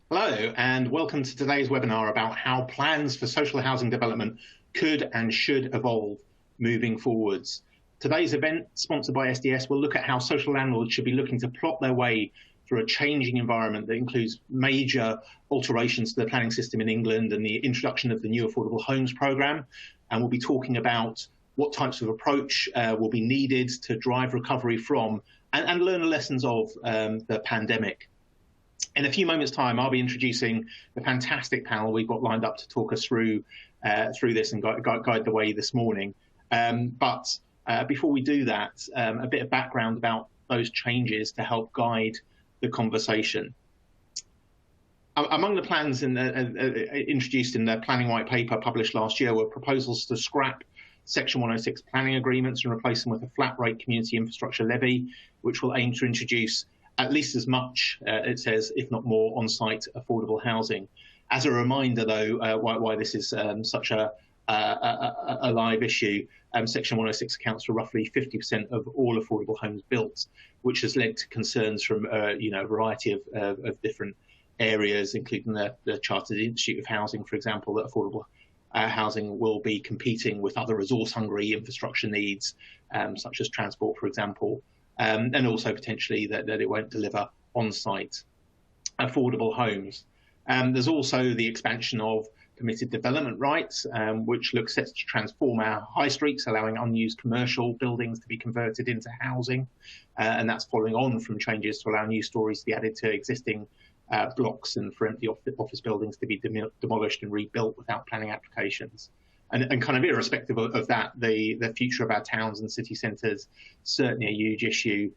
Hello, and welcome to today's webinar about how plans for social housing development could and should evolve moving forwards. Today's event, sponsored by SDS, will look at how social landlords should be looking to plot their way through a changing environment that includes major alterations to the planning system in England and the introduction of the new Affordable Homes Programme. And we'll be talking about what types of approach will be needed to drive recovery from and learn the lessons of the pandemic. In a few moments' time, I'll be introducing the fantastic panel we've got lined up to talk us through this and guide the way this morning. But before we do that, a bit of background about those changes to help guide the conversation. Among the plans introduced in the planning white paper published last year were proposals to scrap Section 106 planning agreements and replace them with a flat rate community infrastructure levy, which will aim to introduce at least as much, it says, if not more, on-site affordable housing. As a reminder, though, why this is such a live issue, Section 106 accounts for roughly 50% of all affordable homes built, which has led to concerns from a variety of different areas, including the Chartered Institute of Housing, for example, that affordable housing will be competing with other resource-hungry infrastructure needs, such as transport, for example, and also potentially that it won't deliver on-site affordable homes. There's also the expansion of permitted development rights, which looks set to transform our high streets, allowing unused commercial buildings to be converted into housing. And that's following on from changes to allow new stories to be added to existing blocks and for empty office buildings to be demolished and rebuilt without planning applications. And kind of irrespective of that, the future of our towns and city centres certainly a huge issue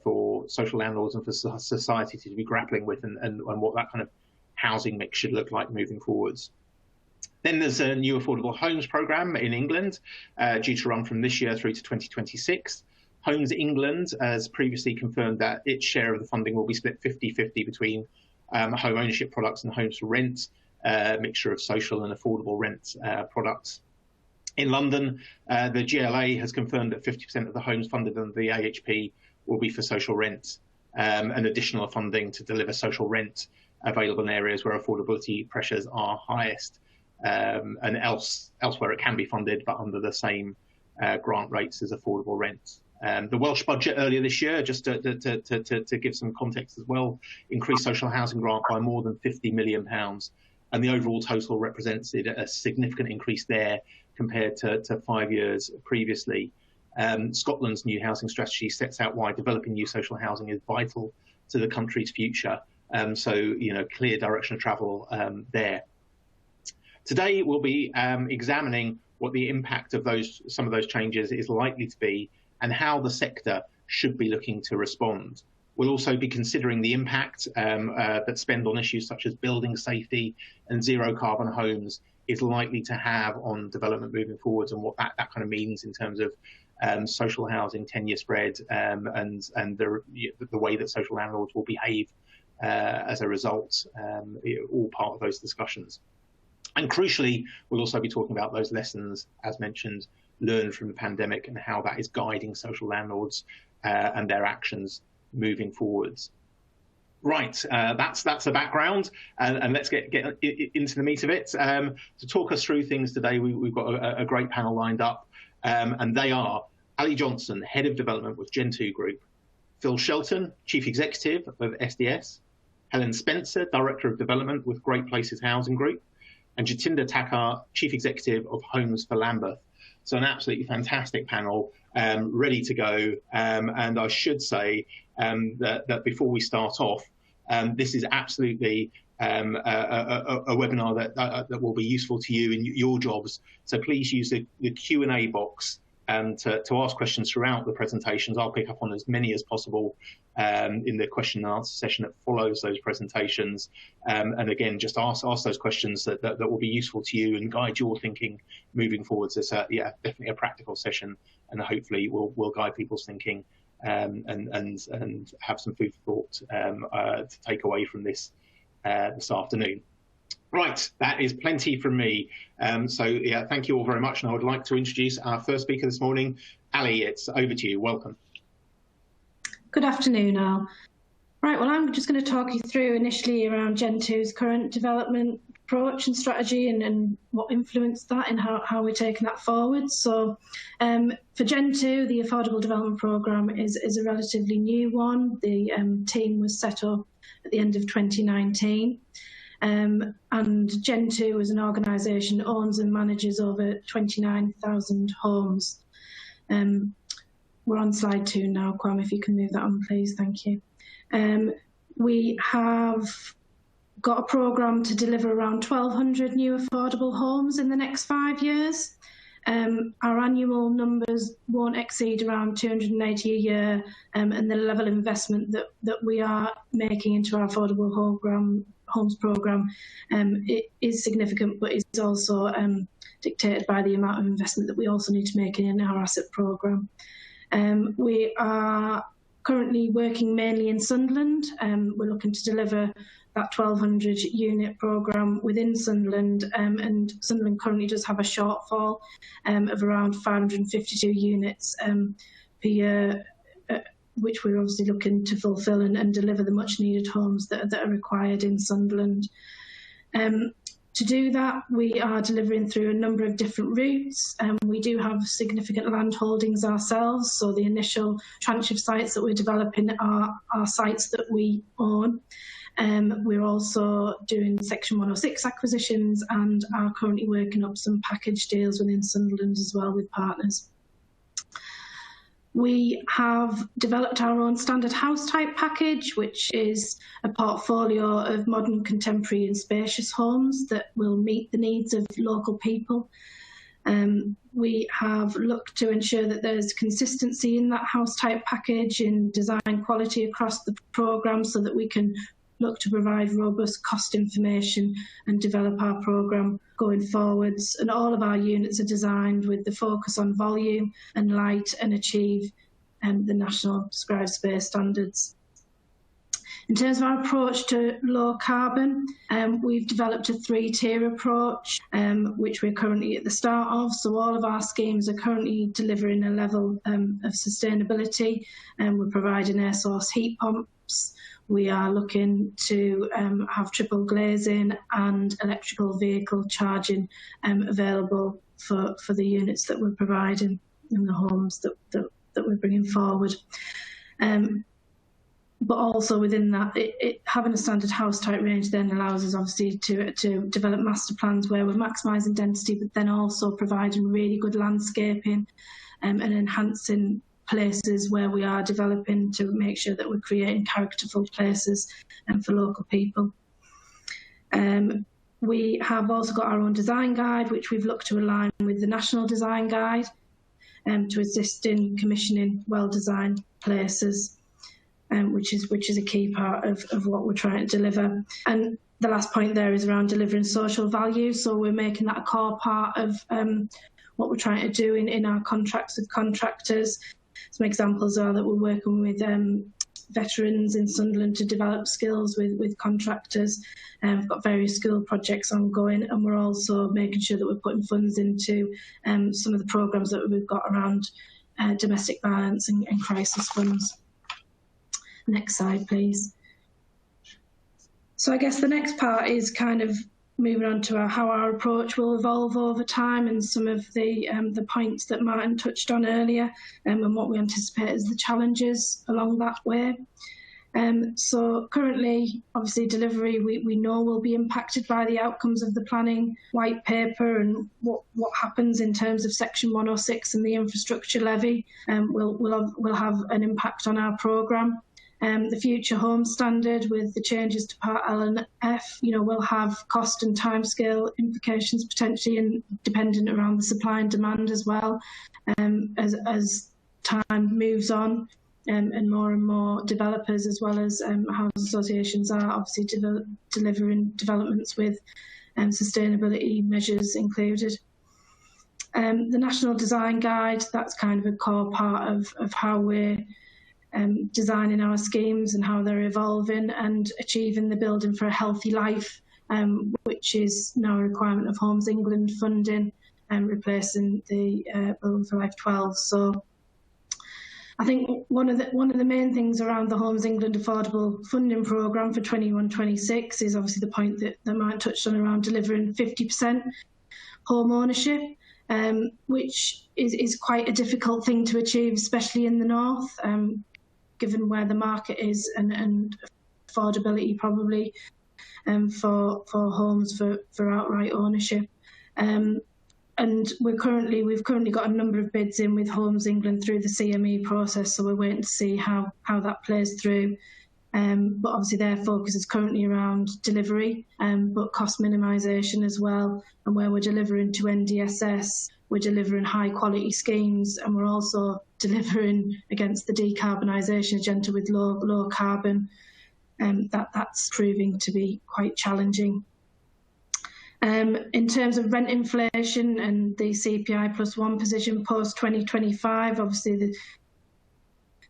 for social landlords and for society to be grappling with, and what that kind of housing mix should look like moving forwards. Then there's a new Affordable Homes Programme in England, due to run from this year through to 2026. Homes England has previously confirmed that its share of the funding will be split 50-50 between home ownership products and homes for rent, mixture of social and affordable rent products. In London, the GLA has confirmed that 50% of the homes funded under the AHP will be for social rent, and additional funding to deliver social rent available in areas where affordability pressures are highest, and elsewhere it can be funded, but under the same grant rates as affordable rent. The Welsh budget earlier this year, just to give some context as well, increased social housing grant by more than £50 million. And the overall total represents a significant increase there compared to 5 years previously. Scotland's new housing strategy sets out why developing new social housing is vital to the country's future. So, clear direction of travel there. Today, we'll be examining what the impact of some of those changes is likely to be and how the sector should be looking to respond. We'll also be considering the impact that spend on issues such as building safety and zero carbon homes is likely to have on development moving forwards, and what that kind of means in terms of social housing, tenure spread, and the way that social landlords will behave as a result, all part of those discussions. And crucially, we'll also be talking about those lessons, as mentioned, learned from the pandemic and how that is guiding social landlords and their actions moving forwards. Right, that's the background, and let's get into the meat of it. To talk us through things today, we've got a great panel lined up, and they are Ali Johnson, Head of Development with Gen2 Group, Phil Shelton, Chief Executive of SDS, Helen Spencer, Director of Development with Great Places Housing Group, and Jatinder Thakkar, Chief Executive of Homes for Lambeth. So an absolutely fantastic panel, ready to go. And I should say that before we start off, this is absolutely a webinar that will be useful to you in your jobs. So please use the Q&A box to ask questions throughout the presentations. I'll pick up on as many as possible in the question and answer session that follows those presentations. And again, just ask those questions that will be useful to you and guide your thinking moving forwards. It's definitely a practical session, and hopefully will guide people's thinking and have some food for thought to take away from this afternoon. Right, that is plenty from me. Thank you all very much. And I would like to introduce our first speaker this morning. Ali, it's over to you. Welcome. Good afternoon, Al. Right, well, I'm just going to talk you through initially around Gen 2's current development approach and strategy and what influenced that and how we're taking that forward. So for Gen 2, the Affordable Development Programme is a relatively new one. The team was set up at the end of 2019. And Gen 2 as an organisation owns and manages over 29,000 homes. We're on slide 2 now, Kwam, if you can move that on, please, thank you. We have got a programme to deliver around 1,200 new affordable homes in the next 5 years. Our annual numbers won't exceed around 280 a year, and the level of investment that we are making into our affordable homes programme it is significant, but is also dictated by the amount of investment that we also need to make in our asset programme. We are currently working mainly in Sunderland. We're looking to deliver that 1,200 unit programme within Sunderland, and Sunderland currently does have a shortfall of around 552 units per year, which we're obviously looking to fulfil and deliver the much needed homes that are required in Sunderland. To do that, we are delivering through a number of different routes. We do have significant land holdings ourselves, so the initial tranche of sites that we're developing are sites that we own. We're also doing Section 106 acquisitions and are currently working up some package deals within Sunderland as well with partners. We have developed our own standard house type package, which is a portfolio of modern, contemporary and spacious homes that will meet the needs of local people. We have looked to ensure that there's consistency in that house type package and design quality across the programme so that we can look to provide robust cost information and develop our programme going forwards. And all of our units are designed with the focus on volume and light and achieve the national described space standards. In terms of our approach to low carbon, we've developed a 3-tier approach, which we're currently at the start of. So all of our schemes are currently delivering a level of sustainability, and we're providing air source heat pumps. We are looking to have triple glazing and electrical vehicle charging available for the units that we're providing in the homes that we're bringing forward. But also within that, having a standard house type range then allows us obviously to develop master plans where we're maximising density, but then also providing really good landscaping and enhancing places where we are developing to make sure that we're creating characterful places for local people. We have also got our own design guide, which we've looked to align with the National Design Guide to assist in commissioning well-designed places, which is a key part of what we're trying to deliver. And the last point there is around delivering social value. So we're making that a core part of what we're trying to do in our contracts with contractors. Some examples are that we're working with veterans in Sunderland to develop skills with contractors. We've got various school projects ongoing, and we're also making sure that we're putting funds into some of the programmes that we've got around domestic violence and crisis funds. Next slide, please. So I guess the next part is kind of moving on to how our approach will evolve over time and some of the points that Martin touched on earlier and what we anticipate as the challenges along that way. So currently, obviously, delivery we know will be impacted by the outcomes of the planning white paper and what happens in terms of Section 106 and the infrastructure levy will have an impact on our programme. The future home standard with the changes to Part L and F, will have cost and timescale implications potentially, and dependent around the supply and demand as well, as time moves on, and more developers as well as housing associations are obviously delivering developments with sustainability measures included. The National Design Guide, that's kind of a core part of how we're designing our schemes and how they're evolving and achieving the Building for a Healthy Life, which is now a requirement of Homes England funding and replacing the Building for Life 12. So I think one of the main things around the Homes England Affordable Funding Programme for 21-26 is obviously the point that Mike touched on around delivering 50% home ownership, which is quite a difficult thing to achieve, especially in the north, given where the market is and affordability probably for homes for outright ownership. And we've currently got a number of bids in with Homes England through the CME process, so we're waiting to see how that plays through. But obviously their focus is currently around delivery, but cost minimisation as well. And where we're delivering to NDSS, we're delivering high quality schemes, and we're also delivering against the decarbonisation agenda with low carbon. That's proving to be quite challenging. In terms of rent inflation and the CPI +1 position post 2025, obviously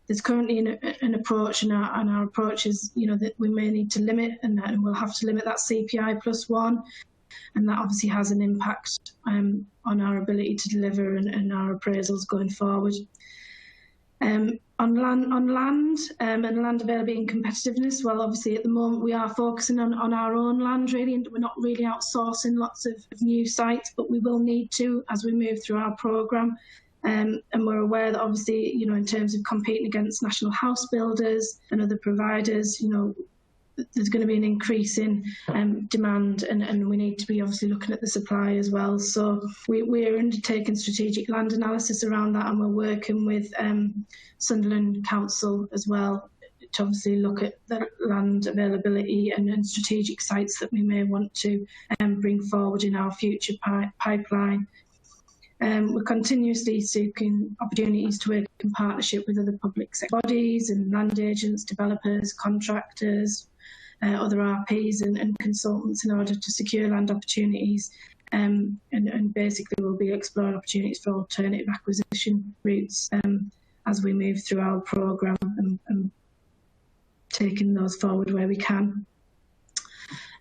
there's currently an approach, and our approach is, that we may need to limit, and we'll have to limit that CPI +1, and that obviously has an impact on our ability to deliver and our appraisals going forward. On land and land availability and competitiveness, well, obviously at the moment we are focusing on our own land really, and we're not really outsourcing lots of new sites, but we will need to as we move through our programme. And we're aware that obviously, in terms of competing against national house builders and other providers, there's going to be an increase in demand, and we need to be obviously looking at the supply as well. So we're undertaking strategic land analysis around that, and we're working with Sunderland Council as well to obviously look at the land availability and strategic sites that we may want to bring forward in our future pipeline. We're continuously seeking opportunities to work in partnership with other public sector bodies and land agents, developers, contractors, other RPs and consultants in order to secure land opportunities, and basically we'll be exploring opportunities for alternative acquisition routes as we move through our programme and taking those forward where we can.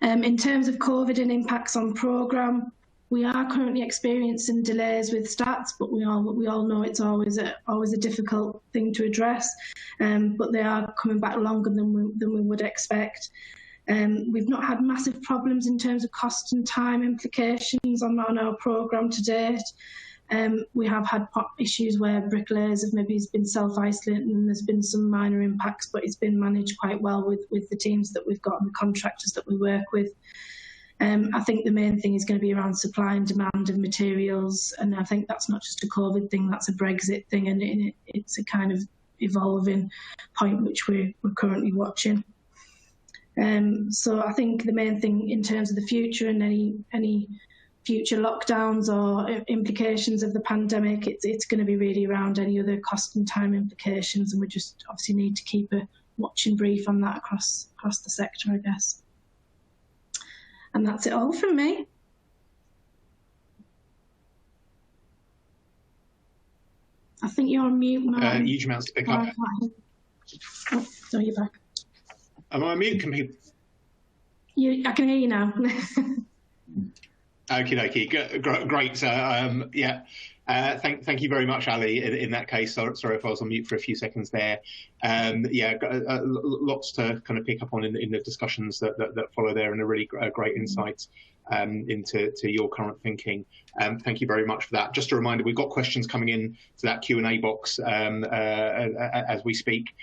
In terms of COVID and impacts on programme, we are currently experiencing delays with stats, but we all know it's always a difficult thing to address. But they are coming back longer than we would expect. We've not had massive problems in terms of cost and time implications on our programme to date. We have had issues where bricklayers have maybe been self-isolating, and there's been some minor impacts, but it's been managed quite well with the teams that we've got and the contractors that we work with. I think the main thing is going to be around supply and demand of materials, and I think that's not just a COVID thing, that's a Brexit thing, and it's a kind of evolving point which we're currently watching. So I think the main thing in terms of the future and any future lockdowns or implications of the pandemic, it's going to be really around any other cost and time implications, and we just obviously need to keep a watching brief on that across the sector, I guess. And that's it all from me. I think you're on mute, Mark. Huge amounts to pick up. Oh, so you're back. Am I on mute? I can hear you now. Okay, great. Yeah. Thank you very much, Ali. In that case, sorry if I was on mute for a few seconds there. Yeah, lots to kind of pick up on in the discussions that follow there, and a really great insight into your current thinking. Thank you very much for that. Just a reminder, we've got questions coming in to that Q&A box as we speak.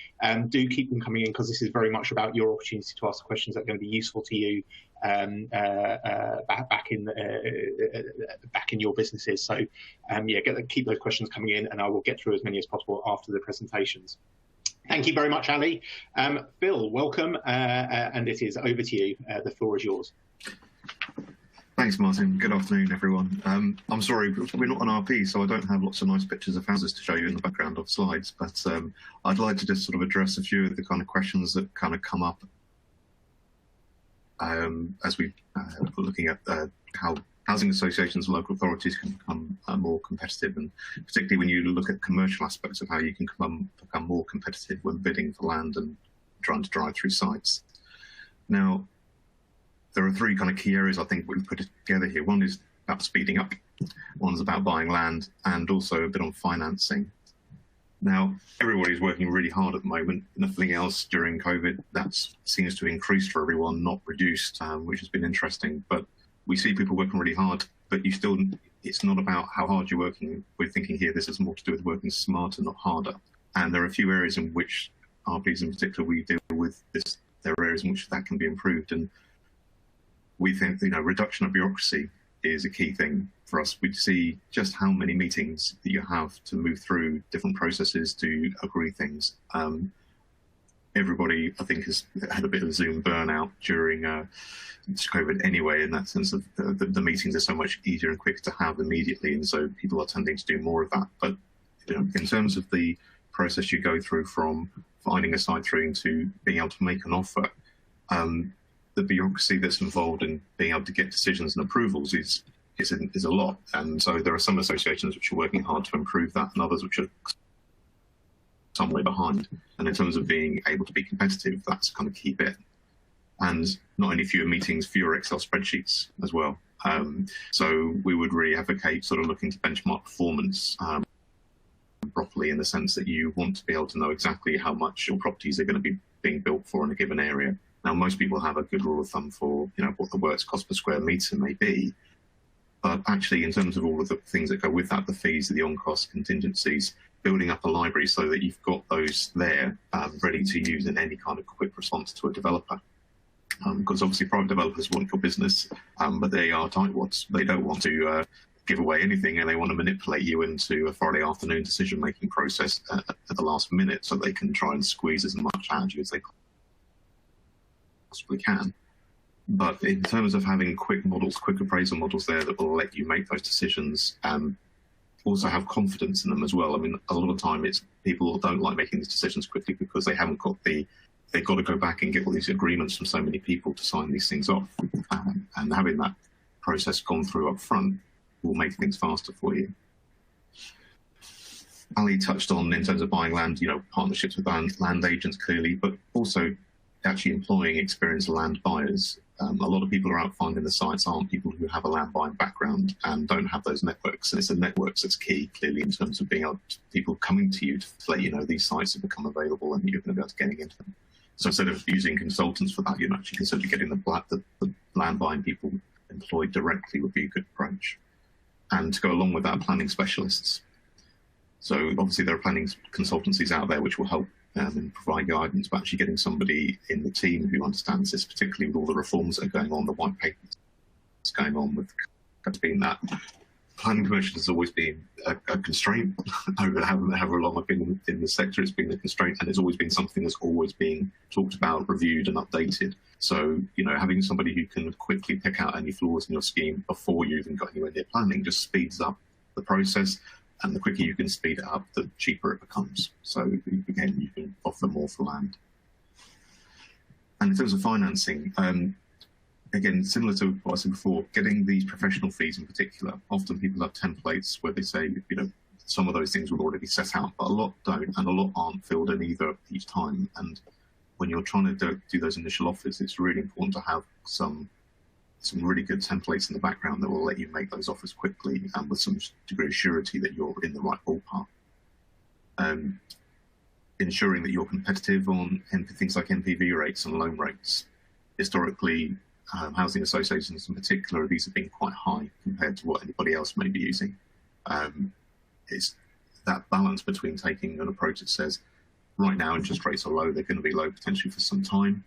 Do keep them coming in, because this is very much about your opportunity to ask the questions that are going to be useful to you back in your businesses. So yeah, keep those questions coming in, and I will get through as many as possible after the presentations. Thank you very much, Ali. Phil, welcome, and it is over to you. The floor is yours. Thanks, Martin. Good afternoon, everyone. I'm sorry, we're not on RP, so I don't have lots of nice pictures of houses to show you in the background of slides, but I'd like to just sort of address a few of the kind of questions that kind of come up as we are looking at how housing associations and local authorities can become more competitive, and particularly when you look at commercial aspects of how you can become more competitive when bidding for land and trying to drive through sites. Now, there are three kind of key areas I think we've put together here. One is about speeding up, one's about buying land, and also a bit on financing. Now, everybody's working really hard at the moment. Nothing else during COVID. That seems to increase for everyone, not reduced, which has been interesting. But we see people working really hard, but it's not about how hard you're working. We're thinking here this is more to do with working smarter, not harder. And there are a few areas in which RPs in particular we deal with this. There are areas in which that can be improved. And we think, reduction of bureaucracy is a key thing for us. We see just how many meetings that you have to move through different processes to agree things. Everybody, I think, has had a bit of Zoom burnout during COVID anyway, in that sense of the meetings are so much easier and quicker to have immediately, and so people are tending to do more of that. But in terms of the process you go through from finding a site through to being able to make an offer, the bureaucracy that's involved in being able to get decisions and approvals is a lot. And so there are some associations which are working hard to improve that, and others which are some way behind. And in terms of being able to be competitive, that's kind of key bit. And not only fewer meetings, fewer Excel spreadsheets as well. So we would really advocate sort of looking to benchmark performance properly, in the sense that you want to be able to know exactly how much your properties are going to be being built for in a given area. Now, most people have a good rule of thumb for what the works cost per square metre may be, but actually in terms of all of the things that go with that, the fees, the on-cost contingencies, building up a library so that you've got those there ready to use in any kind of quick response to a developer. Because obviously private developers want your business, but they are tightwads. They don't want to give away anything, and they want to manipulate you into a Friday afternoon decision-making process at the last minute so they can try and squeeze as much out of you as they possibly can. But in terms of having quick models, quick appraisal models there that will let you make those decisions, also have confidence in them as well. I mean, a lot of the time it's people don't like making these decisions quickly because they haven't got they've got to go back and get all these agreements from so many people to sign these things off. And having that process gone through up front will make things faster for you. Ali touched on, in terms of buying land, partnerships with land agents clearly, but also actually employing experienced land buyers. A lot of people are out finding the sites aren't people who have a land buying background and don't have those networks. And it's the networks that's key, clearly, in terms of being able to, people coming to you to let you know these sites have become available and you're going to be able to get into them. So instead of using consultants for that, you're actually consider getting the land buying people employed directly would be a good approach. And to go along with that, planning specialists. So obviously there are planning consultancies out there which will help and provide guidance, but actually getting somebody in the team who understands this, particularly with all the reforms that are going on, the white paper that's going on with being that. Planning commission has always been a constraint over however long I've been in the sector. It's been a constraint, and it's always been something that's always been talked about, reviewed and updated. So, having somebody who can quickly pick out any flaws in your scheme before you even got anywhere near planning just speeds up the process. And the quicker you can speed it up, the cheaper it becomes. So again, you can offer more for land. And in terms of financing, again, similar to what I said before, getting these professional fees in particular, often people have templates where they say, some of those things will already be set out, but a lot don't, and a lot aren't filled in either each time. And when you're trying to do those initial offers, it's really important to have some really good templates in the background that will let you make those offers quickly and with some degree of surety that you're in the right ballpark. Ensuring that you're competitive on things like NPV rates and loan rates. Historically, housing associations in particular, these have been quite high compared to what anybody else may be using. It's that balance between taking an approach that says, right now interest rates are low, they're going to be low potentially for some time.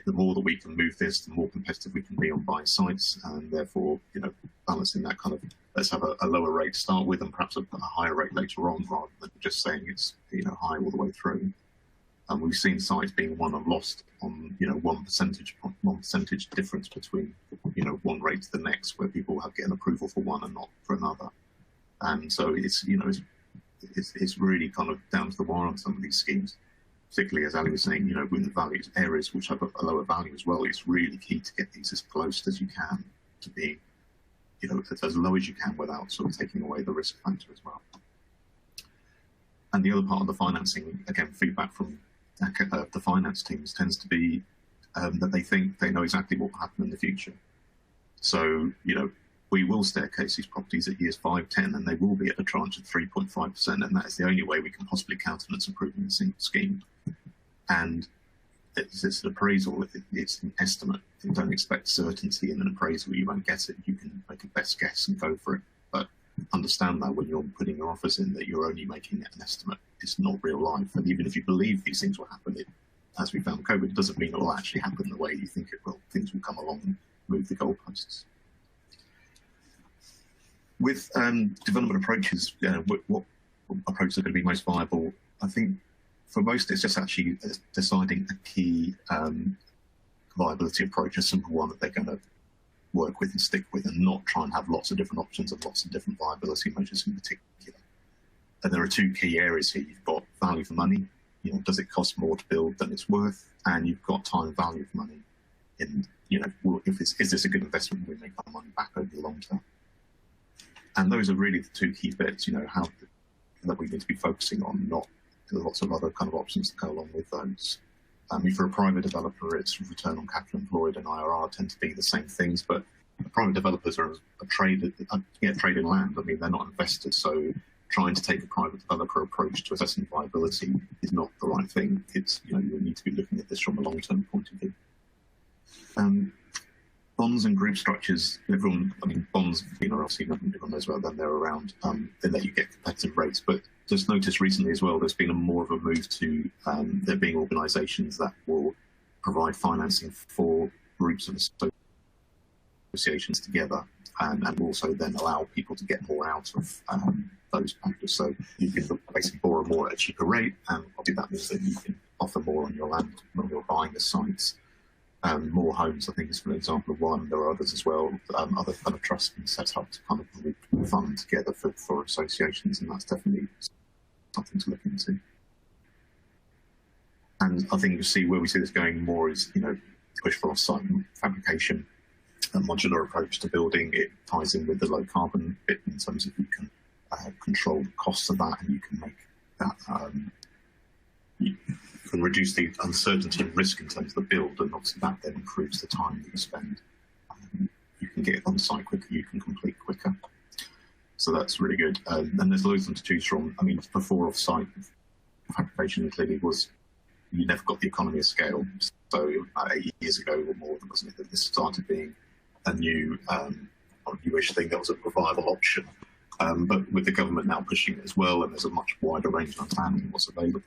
The more that we can move this, the more competitive we can be on buying sites, and therefore, balancing that kind of, let's have a lower rate to start with and perhaps a higher rate later on, rather than just saying it's, high all the way through. And we've seen sites being won and lost on, 1 percentage difference between, one rate to the next, where people have getting approval for one and not for another. And so it's really kind of down to the wire on some of these schemes. Particularly, as Ali was saying, with the values areas which have a lower value as well, it's really key to get these as close as you can to being, as low as you can without sort of taking away the risk factor as well. And the other part of the financing, again, feedback from the finance teams tends to be that they think they know exactly what will happen in the future. So, we will staircase these properties at years 5, 10, and they will be at a tranche of 3.5%, and that is the only way we can possibly countenance approving a single scheme. And it's an appraisal, it's an estimate. You don't expect certainty in an appraisal, you won't get it. You can make a best guess and go for it. But understand that when you're putting your offers in, that you're only making an estimate. It's not real life. And even if you believe these things will happen, as we found COVID, doesn't mean it will actually happen the way you think it will. Things will come along and move the goalposts. With development approaches, what approaches are going to be most viable? I think for most, it's just actually deciding a key viability approach, a simple one that they're going to work with and stick with, and not try and have lots of different options and lots of different viability measures in particular. And there are two key areas here. You've got value for money. Does it cost more to build than it's worth? And you've got time value for money. Is this a good investment? We make our money back over the long term. And those are really the two key bits, how that we need to be focusing on, not lots of other kind of options that go along with those. For a private developer, it's return on capital employed and IRR tend to be the same things, but private developers are trade in land. I mean, they're not invested, so trying to take a private developer approach to assessing viability is not the right thing. It's, you need to be looking at this from a long-term point of view. Bonds and group structures, bonds, obviously everyone knows about them, they're around, they let you get competitive rates, but just noticed recently as well, there's been more of a move to there being organisations that will provide financing for groups of associations together, and also then allow people to get more out of those packages. So you can basically borrow more at a cheaper rate, and obviously that means that you can offer more on your land when you're buying the sites. More homes, I think, is an example of one. There are others as well. Other kind of trusts being set up to kind of group fund together for associations, and that's definitely something to look into. And I think you see where we see this going more is, push for off-site fabrication, a modular approach to building. It ties in with the low carbon bit in terms of you can control the costs of that, and you can make that. You can reduce the uncertainty and risk in terms of the build, and obviously that then improves the time that you spend. You can get on site quicker, you can complete quicker. So that's really good. And there's loads of them to choose from. I mean, before off-site fabrication clearly was, you never got the economy of scale. So 8 years ago or more, wasn't it, that this started being a newish thing that was a viable option. But with the government now pushing it as well, and there's a much wider range of understanding of what's available,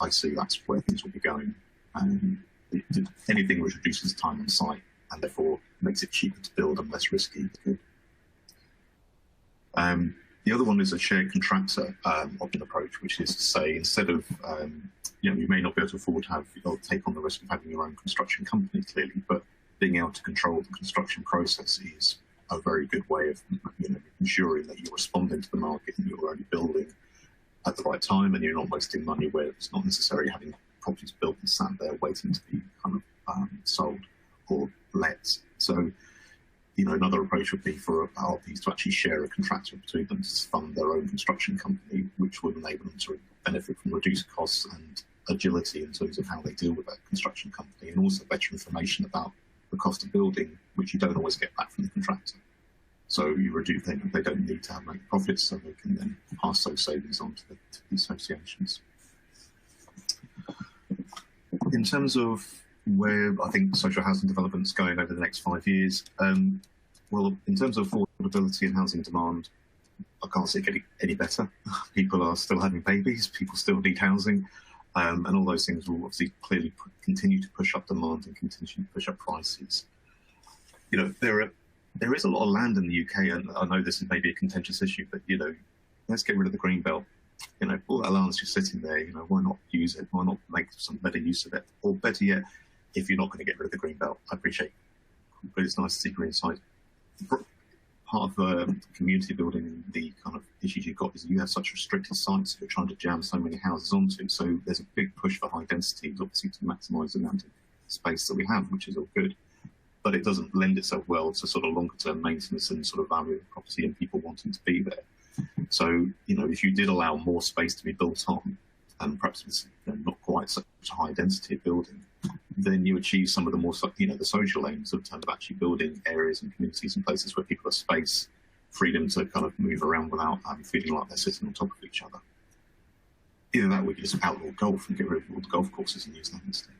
I see that's where things will be going. Anything which reduces time on site and therefore makes it cheaper to build and less risky is good. The other one is a shared contractor option approach, which is to say, instead of, you may not be able to afford to have, take on the risk of having your own construction company clearly, but being able to control the construction process is a very good way of ensuring that you're responding to the market and you're only building at the right time, and you're not wasting money where it's not necessary having properties built and sat there waiting to be kind of sold or let. So, another approach would be for RPs to actually share a contractor between them to fund their own construction company, which would enable them to benefit from reduced costs and agility in terms of how they deal with that construction company, and also better information about the cost of building, which you don't always get back from the contractor. So you reduce them, they don't need to make profits, so they can then pass those savings on to the associations. In terms of where I think social housing development is going over the next 5 years, well, in terms of affordability and housing demand, I can't see it getting any better. People are still having babies, people still need housing, and all those things will obviously clearly continue to push up demand and continue to push up prices. There is a lot of land in the UK, and I know this is maybe a contentious issue, but, let's get rid of the green belt. All that land's just sitting there, why not use it? Why not make some better use of it? Or better yet, if you're not going to get rid of the green belt, I appreciate it, but it's nice to see green side. Part of community building and the kind of issues you've got is you have such restricted sites that you're trying to jam so many houses onto. So there's a big push for high densities, obviously, to maximise the amount of space that we have, which is all good. But it doesn't lend itself well to sort of longer term maintenance and sort of value of the property and people wanting to be there. So, if you did allow more space to be built on, and perhaps it's not quite such a high density of building, then you achieve some of the more, the social aims in terms of actually building areas and communities and places where people have space, freedom to kind of move around without feeling like they're sitting on top of each other. Either that, we could just outlaw golf and get rid of all the golf courses and use that instead.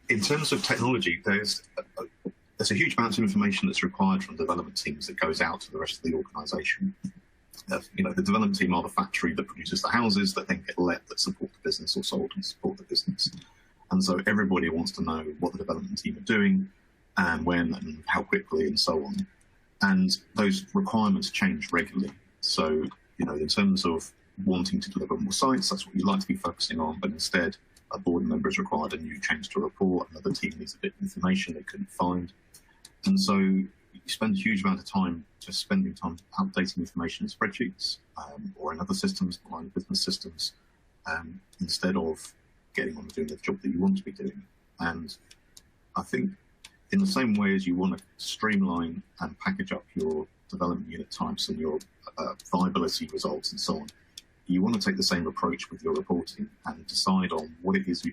In terms of technology, there's a huge amount of information that's required from development teams that goes out to the rest of the organisation. The development team are the factory that produces the houses that then get let, that support the business, or sold and support the business. And so everybody wants to know what the development team are doing and when and how quickly and so on. And those requirements change regularly. So, in terms of wanting to deliver more sites, that's what you'd like to be focusing on, but instead a board member is required a new change to a report, another team needs a bit of information they couldn't find. And so you spend a huge amount of time just spending time updating information in spreadsheets or in other systems, line business systems, instead of getting on and doing the job that you want to be doing. And I think in the same way as you want to streamline and package up your development unit types and your viability results and so on, you want to take the same approach with your reporting and decide on what it is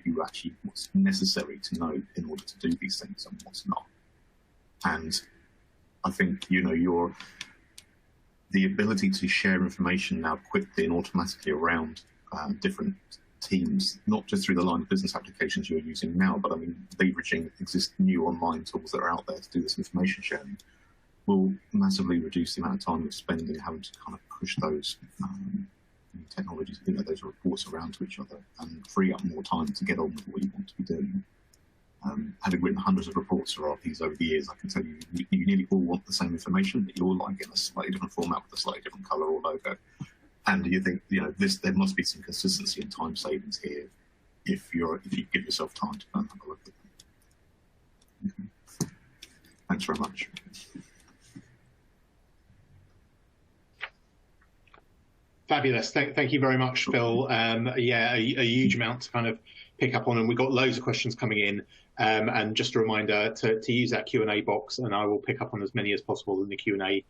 what's necessary to know in order to do these things and what's not. And I think, the ability to share information now quickly and automatically around different teams, not just through the line of business applications you're using now, but leveraging new online tools that are out there to do this information sharing, will massively reduce the amount of time you're spending having to kind of push those technologies, those reports around to each other, and free up more time to get on with what you want to be doing. Having written hundreds of reports or RPs over the years, I can tell you, you nearly all want the same information, but you all like it in a slightly different format with a slightly different colour or logo. And you think, there must be some consistency and time savings here if you give yourself time to have a look at them. Okay. Thanks very much. Fabulous. Thank you very much, Phil. A huge amount to kind of pick up on, and we've got loads of questions coming in. And just a reminder to use that Q&A box, and I will pick up on as many as possible in the Q&A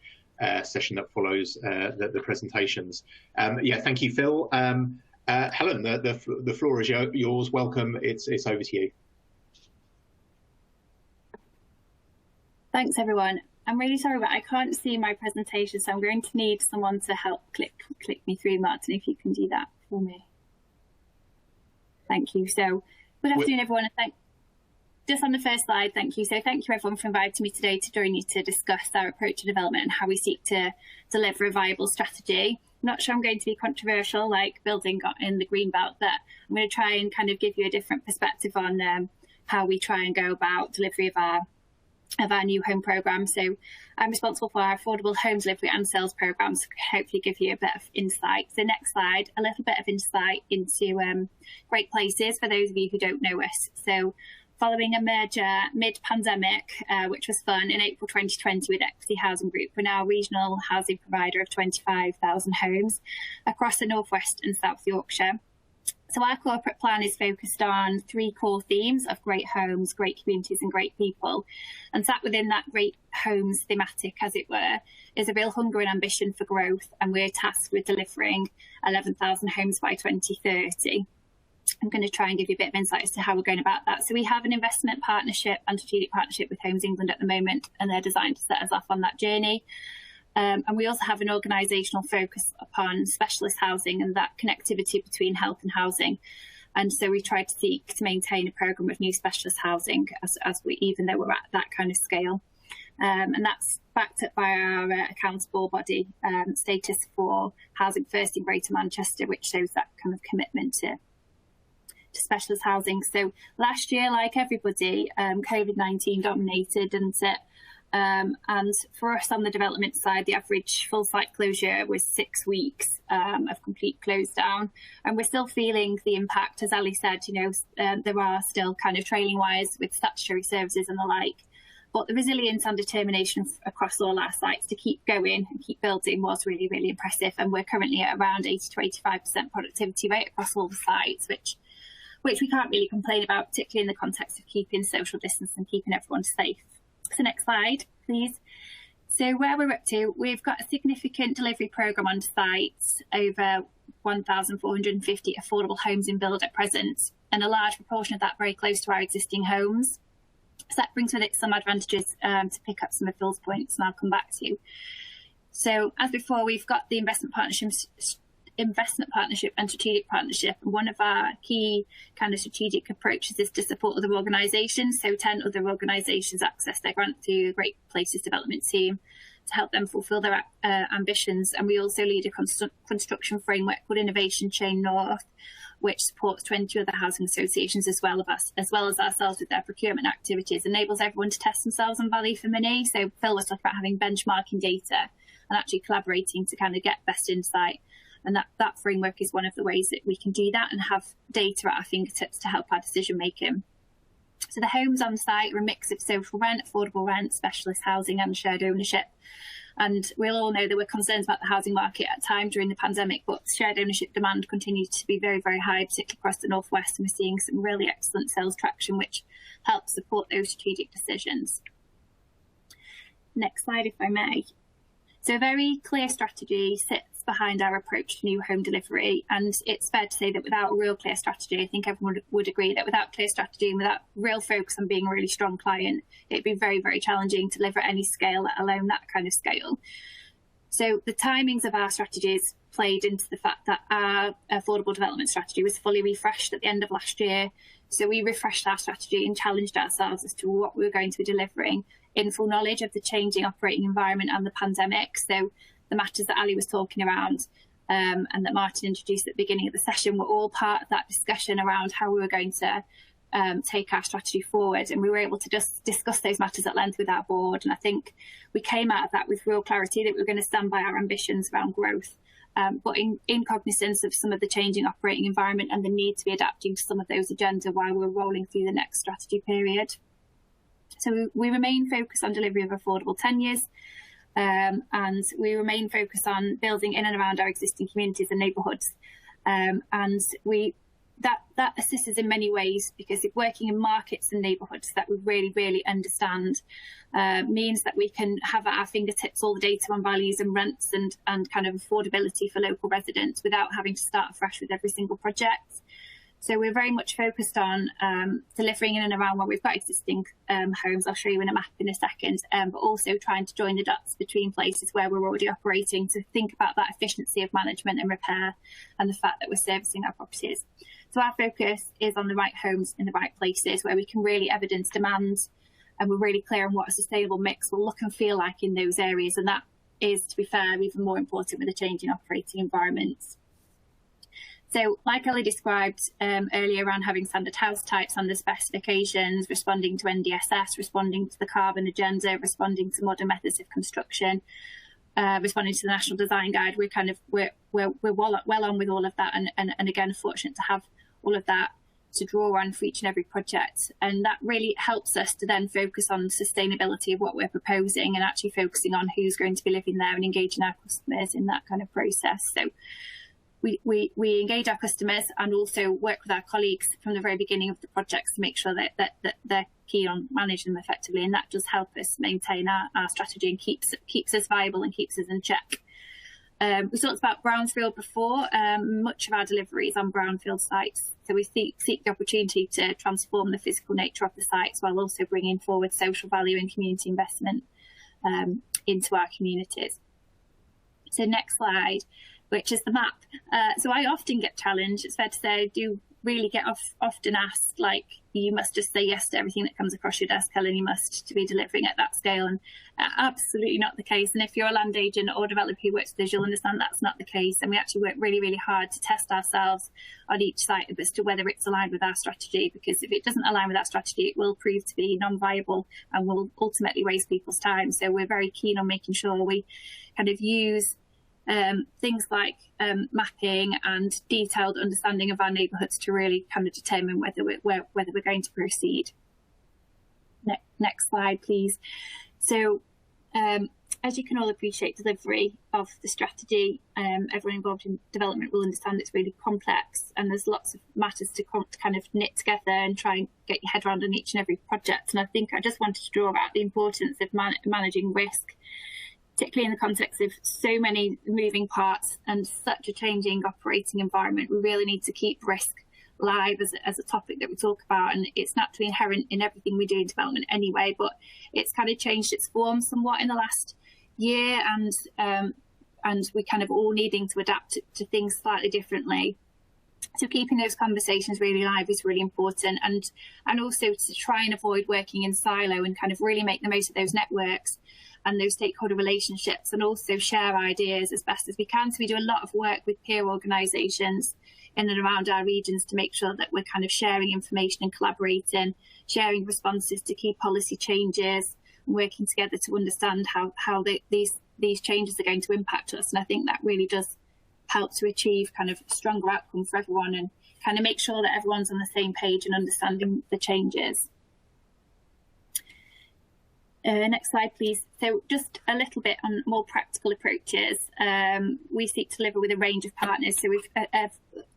session that follows the presentations. Thank you, Phil. Helen, the floor is yours. Welcome. It's over to you. Thanks, everyone. I'm really sorry, but I can't see my presentation, so I'm going to need someone to help click me through. Martin, if you can do that for me. Thank you. So, good afternoon, everyone. Just on the first slide, thank you. So thank you, everyone, for inviting me today to join you to discuss our approach to development and how we seek to deliver a viable strategy. I'm not sure I'm going to be controversial like building in the green belt, but I'm going to try and kind of give you a different perspective on how we try and go about delivery of our new home programme. So I'm responsible for our affordable home delivery and sales programmes, to hopefully give you a bit of insight. So next slide, a little bit of insight into Great Places for those of you who don't know us. So following a merger mid-pandemic, which was fun, in April 2020 with Equity Housing Group, we're now a regional housing provider of 25,000 homes across the North West and South Yorkshire. So our corporate plan is focused on three core themes of great homes, great communities and great people. And sat within that great homes thematic, as it were, is a real hunger and ambition for growth. And we're tasked with delivering 11,000 homes by 2030. I'm going to try and give you a bit of insight as to how we're going about that. So we have an investment partnership and strategic partnership with Homes England at the moment, and they're designed to set us off on that journey. And we also have an organisational focus upon specialist housing and that connectivity between health and housing. And so we try to seek to maintain a programme of new specialist housing even though we're at that kind of scale. And that's backed up by our accountable body status for Housing First in Greater Manchester, which shows that kind of commitment to specialist housing. So last year, like everybody, COVID-19 dominated, and for us on the development side, the average full site closure was 6 weeks of complete close down. And we're still feeling the impact, as Ali said, there are still kind of trailing wires with statutory services and the like. But the resilience and determination across all our sites to keep going and keep building was really, really impressive. And we're currently at around 80 to 85% productivity rate across all the sites, which we can't really complain about, particularly in the context of keeping social distance and keeping everyone safe. So next slide, please. So where we're up to, we've got a significant delivery programme on site, over 1,450 affordable homes in build at present. and a large proportion of that very close to our existing homes. So that brings with it some advantages to pick up some of Phil's points, and I'll come back to. So as before, we've got the investment partnership and strategic partnership. And one of our key kind of strategic approaches is to support other organisations. So 10 other organisations access their grant through the Great Places Development Team to help them fulfil their ambitions. And we also lead a construction framework called Innovation Chain North, which supports 20 other housing associations as well as ourselves with their procurement activities, enables everyone to test themselves on value for money. So Phil was talking about having benchmarking data and actually collaborating to kind of get best insight. And that framework is one of the ways that we can do that and have data at our fingertips to help our decision making. So the homes on site are a mix of social rent, affordable rent, specialist housing and shared ownership. And we'll all know there were concerns about the housing market at time during the pandemic, but shared ownership demand continues to be very, very high, particularly across the Northwest, and we're seeing some really excellent sales traction, which helps support those strategic decisions. Next slide, if I may. So a very clear strategy sits behind our approach to new home delivery, and it's fair to say that without a real clear strategy, I think everyone would agree that without clear strategy and without real focus on being a really strong client, it'd be very, very challenging to deliver at any scale, let alone that kind of scale. So the timings of our strategies played into the fact that our affordable development strategy was fully refreshed at the end of last year. So we refreshed our strategy and challenged ourselves as to what we were going to be delivering in full knowledge of the changing operating environment and the pandemic. So the matters that Ali was talking around and that Martin introduced at the beginning of the session were all part of that discussion around how we were going to take our strategy forward. And we were able to just discuss those matters at length with our board. And I think we came out of that with real clarity that we were going to stand by our ambitions around growth, but in cognizance of some of the changing operating environment and the need to be adapting to some of those agenda while we're rolling through the next strategy period. So we remain focused on delivery of affordable tenures, and we remain focused on building in and around our existing communities and neighbourhoods. And that assists us in many ways, because if working in markets and neighbourhoods that we really, really understand means that we can have at our fingertips all the data on values and rents and kind of affordability for local residents without having to start afresh with every single project. So we're very much focused on delivering in and around where we've got existing homes. I'll show you in a map in a second, but also trying to join the dots between places where we're already operating to think about that efficiency of management and repair and the fact that we're servicing our properties. So our focus is on the right homes in the right places where we can really evidence demand, and we're really clear on what a sustainable mix will look and feel like in those areas. And that is, to be fair, even more important with the changing operating environments. So like Ellie described earlier around having standard house types on the specifications, responding to NDSS, responding to the carbon agenda, responding to modern methods of construction, responding to the National Design Guide, we're well on with all of that, and again fortunate to have all of that to draw on for each and every project. And that really helps us to then focus on sustainability of what we're proposing and actually focusing on who's going to be living there and engaging our customers in that kind of process. So we engage our customers and also work with our colleagues from the very beginning of the projects to make sure that they're keen on managing them effectively, and that does help us maintain our strategy and keeps us viable and keeps us in check. We talked about brownfield before. Much of our delivery is on brownfield sites, so we seek the opportunity to transform the physical nature of the sites while also bringing forward social value and community investment into our communities. So next slide, which is the map. So I often get challenged, it's fair to say, I do really get often asked, like, you must just say yes to everything that comes across your desk, Helen, you must to be delivering at that scale. And absolutely not the case. And if you're a land agent or developer who works with us, you'll understand that's not the case. And we actually work really, really hard to test ourselves on each site as to whether it's aligned with our strategy, because if it doesn't align with our strategy, it will prove to be non-viable and will ultimately waste people's time. So we're very keen on making sure we kind of use things like mapping and detailed understanding of our neighbourhoods to really kind of determine whether we're going to proceed. Next slide, please. So as you can all appreciate, delivery of the strategy, everyone involved in development will understand it's really complex, and there's lots of matters to kind of knit together and try and get your head around on each and every project. And I think I just wanted to draw out the importance of managing risk, particularly in the context of so many moving parts and such a changing operating environment. We really need to keep risk live as a topic that we talk about, and it's naturally inherent in everything we do in development anyway, but it's kind of changed its form somewhat in the last year, and we kind of all needing to adapt to things slightly differently. So keeping those conversations really live is really important, and also to try and avoid working in silo and kind of really make the most of those networks and those stakeholder relationships, and also share ideas as best as we can. So we do a lot of work with peer organisations in and around our regions to make sure that we're kind of sharing information and collaborating, sharing responses to key policy changes, and working together to understand how these changes are going to impact us. And I think that really does help to achieve kind of a stronger outcome for everyone, and kind of make sure that everyone's on the same page and understanding the changes. Next slide, please. So just a little bit on more practical approaches. We seek to deliver with a range of partners. So we've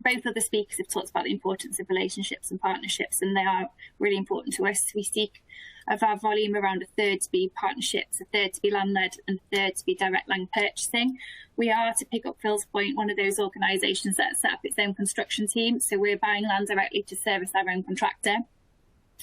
both of the speakers have talked about the importance of relationships and partnerships, and they are really important to us. We seek of our volume around a third to be partnerships, a third to be land-led, and a third to be direct land purchasing. We are, to pick up Phil's point, one of those organisations that set up its own construction team. So we're buying land directly to service our own contractor.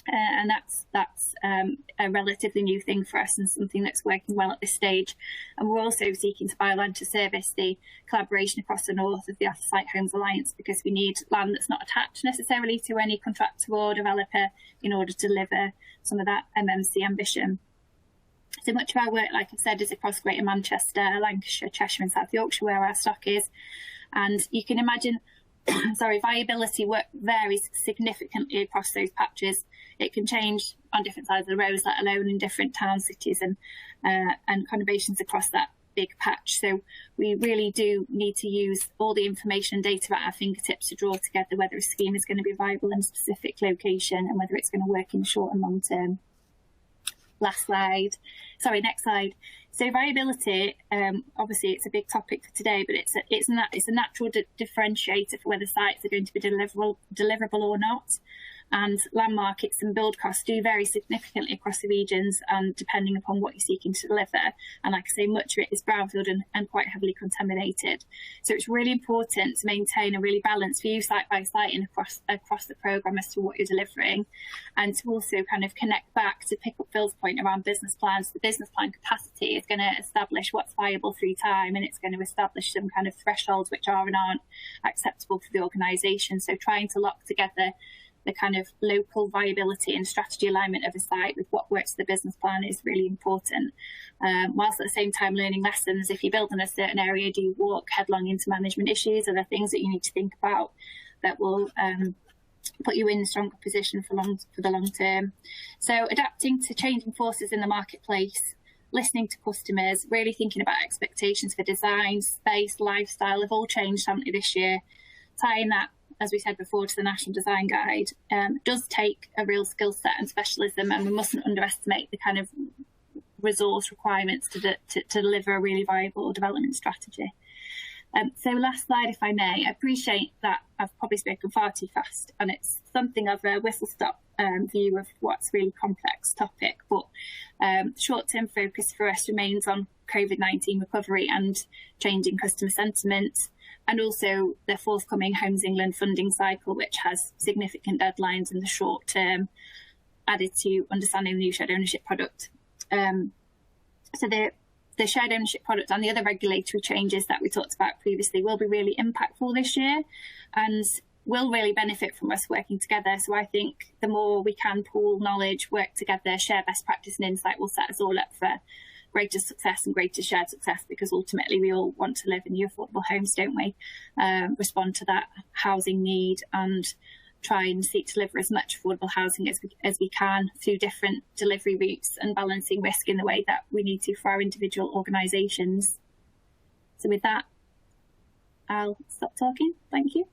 And that's a relatively new thing for us, and something that's working well at this stage. And we're also seeking to buy land to service the collaboration across the north of the Off-Site Homes Alliance, because we need land that's not attached necessarily to any contractor or developer in order to deliver some of that MMC ambition. So much of our work, like I've said, is across Greater Manchester, Lancashire, Cheshire and South Yorkshire, where our stock is. And you can imagine viability work varies significantly across those patches. It can change on different sides of the roads, let alone in different towns, cities and conurbations across that big patch. So we really do need to use all the information and data at our fingertips to draw together whether a scheme is going to be viable in a specific location and whether it's going to work in the short and long term. Next slide. So viability, obviously it's a big topic for today, but it's a natural differentiator for whether sites are going to be deliverable or not. And land markets and build costs do vary significantly across the regions, and depending upon what you're seeking to deliver. And like I say, much of it is brownfield and quite heavily contaminated. So it's really important to maintain a really balanced view site by site and across the programme as to what you're delivering, and to also kind of connect back to pick up Phil's point around business plans. The business plan capacity is going to establish what's viable through time, and it's going to establish some kind of thresholds which are and aren't acceptable for the organisation. So trying to lock together the kind of local viability and strategy alignment of a site with what works for the business plan is really important. Whilst at the same time learning lessons. If you build in a certain area, do you walk headlong into management issues? Are there things that you need to think about that will put you in a stronger position for the long term? So adapting to changing forces in the marketplace, listening to customers, really thinking about expectations for design, space, lifestyle have all changed, haven't they, this year? Tying that, as we said before, to the National Design Guide, does take a real skill set and specialism, and we mustn't underestimate the kind of resource requirements to deliver a really viable development strategy. So last slide, if I may. I appreciate that I've probably spoken far too fast, and it's something of a whistle-stop view of what's a really complex topic, but short-term focus for us remains on COVID-19 recovery and changing customer sentiment, and also the forthcoming Homes England funding cycle, which has significant deadlines in the short term, added to understanding the new shared ownership product. So the shared ownership product and the other regulatory changes that we talked about previously will be really impactful this year and will really benefit from us working together. So I think the more we can pool knowledge, work together, share best practice and insight will set us all up for greater success and greater shared success, because ultimately we all want to live in new affordable homes, don't we? Respond to that housing need and try and seek to deliver as much affordable housing as we can through different delivery routes and balancing risk in the way that we need to for our individual organisations. So with that, I'll stop talking. Thank you.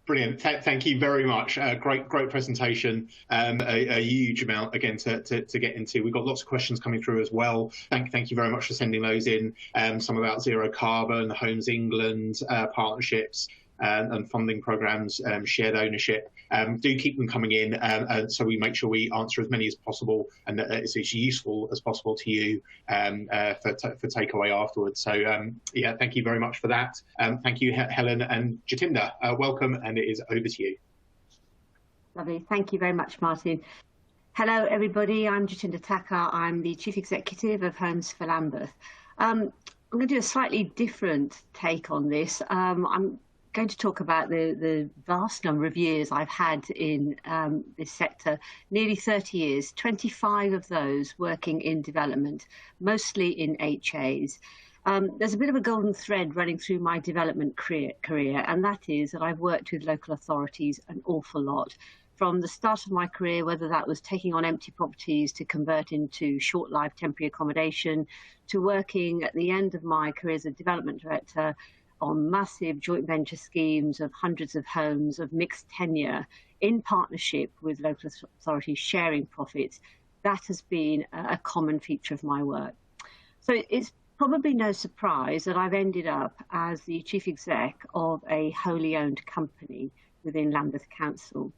Brilliant. Thank you very much. Great presentation. A huge amount again to get into. We've got lots of questions coming through as well. Thank you very much for sending those in. Some about zero carbon, the Homes England partnerships, and funding programs, shared ownership. Do keep them coming in, so we make sure we answer as many as possible and that it's as useful as possible to you for takeaway afterwards. So yeah, thank you very much for that. Thank you, Helen and Jatinder. Welcome, and it is over to you. Lovely. Thank you very much, Martin. Hello, everybody. I'm Jatinder Thakkar. I'm the Chief Executive of Homes for Lambeth. I'm going to do a slightly different take on this. I'm going to talk about the vast number of years I've had in this sector, nearly 30 years, 25 of those working in development, mostly in HAs. There's a bit of a golden thread running through my development career, and that is that I've worked with local authorities an awful lot. From the start of my career, whether that was taking on empty properties to convert into short-lived temporary accommodation, to working at the end of my career as a development director on massive joint venture schemes of hundreds of homes of mixed tenure in partnership with local authorities sharing profits. That has been a common feature of my work. So it's probably no surprise that I've ended up as the chief exec of a wholly owned company within Lambeth Council.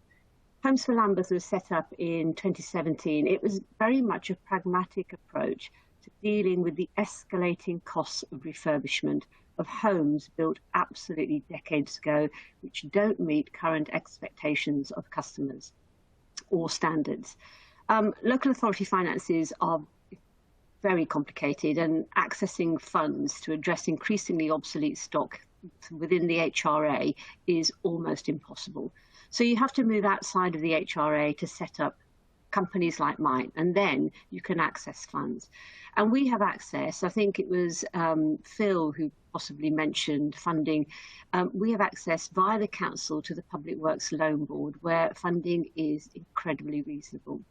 Homes for Lambeth was set up in 2017. It was very much a pragmatic approach to dealing with the escalating costs of refurbishment of homes built absolutely decades ago, which don't meet current expectations of customers or standards. Local authority finances are very complicated, and accessing funds to address increasingly obsolete stock within the HRA is almost impossible. So you have to move outside of the HRA to set up companies like mine, and then you can access funds. And we have access, I think it was Phil who possibly mentioned funding. We have access via the council to the Public Works Loan Board, where funding is incredibly reasonable.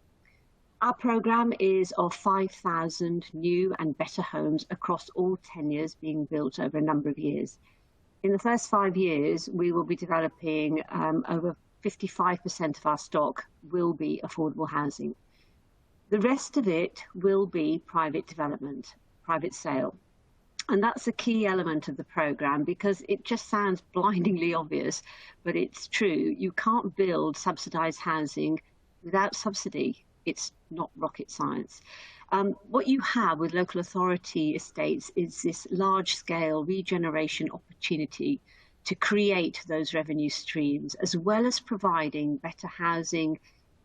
Our programme is of 5,000 new and better homes across all tenures being built over a number of years. In the first 5 years, we will be developing over 55% of our stock will be affordable housing. The rest of it will be private development, private sale. And that's a key element of the programme because it just sounds blindingly obvious, but it's true. You can't build subsidised housing without subsidy. It's not rocket science. What you have with local authority estates is this large-scale regeneration opportunity to create those revenue streams, as well as providing better housing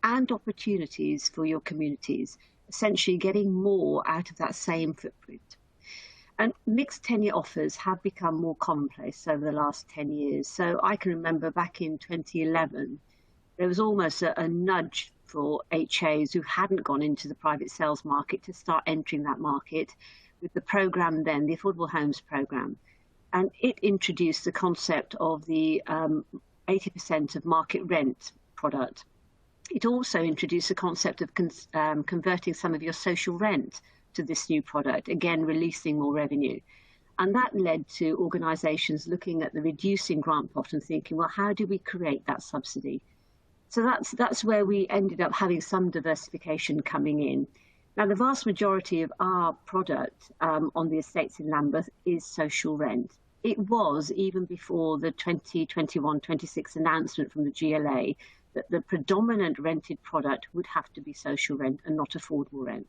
and opportunities for your communities, essentially getting more out of that same footprint. And mixed tenure offers have become more commonplace over the last 10 years. So I can remember back in 2011, there was almost a nudge for HAs who hadn't gone into the private sales market to start entering that market with the programme then, the Affordable Homes Programme. And it introduced the concept of the 80% of market rent product. It also introduced the concept of converting some of your social rent to this new product, again, releasing more revenue. And that led to organisations looking at the reducing grant pot and thinking, well, how do we create that subsidy? So that's where we ended up having some diversification coming in. Now, the vast majority of our product on the estates in Lambeth is social rent. It was, even before the 2021-26 announcement from the GLA, that the predominant rented product would have to be social rent and not affordable rent.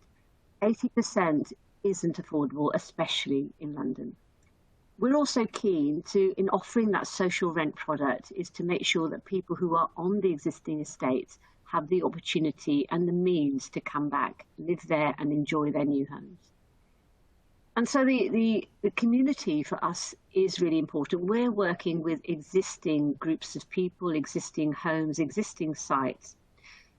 80% isn't affordable, especially in London. We're also keen to, in offering that social rent product, is to make sure that people who are on the existing estates have the opportunity and the means to come back, live there and enjoy their new homes. And so the community for us is really important. We're working with existing groups of people, existing homes, existing sites.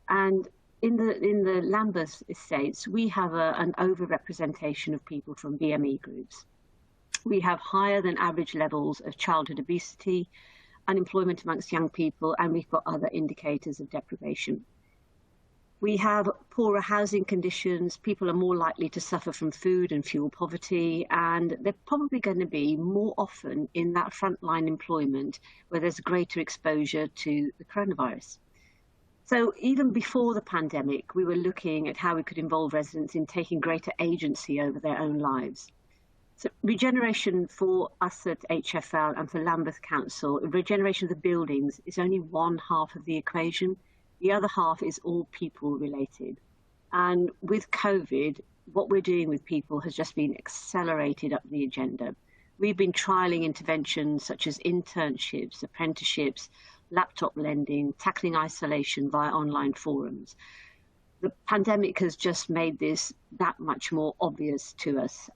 And in the Lambeth estates, we have an overrepresentation of people from BME groups. We have higher than average levels of childhood obesity, unemployment amongst young people, and we've got other indicators of deprivation. We have poorer housing conditions. People are more likely to suffer from food and fuel poverty, and they're probably going to be more often in that frontline employment where there's greater exposure to the coronavirus. So even before the pandemic, we were looking at how we could involve residents in taking greater agency over their own lives. So regeneration for us at HFL and for Lambeth Council, regeneration of the buildings is only one half of the equation. The other half is all people related. And with COVID, what we're doing with people has just been accelerated up the agenda. We've been trialling interventions such as internships, apprenticeships, laptop lending, tackling isolation via online forums. The pandemic has just made this that much more obvious to us.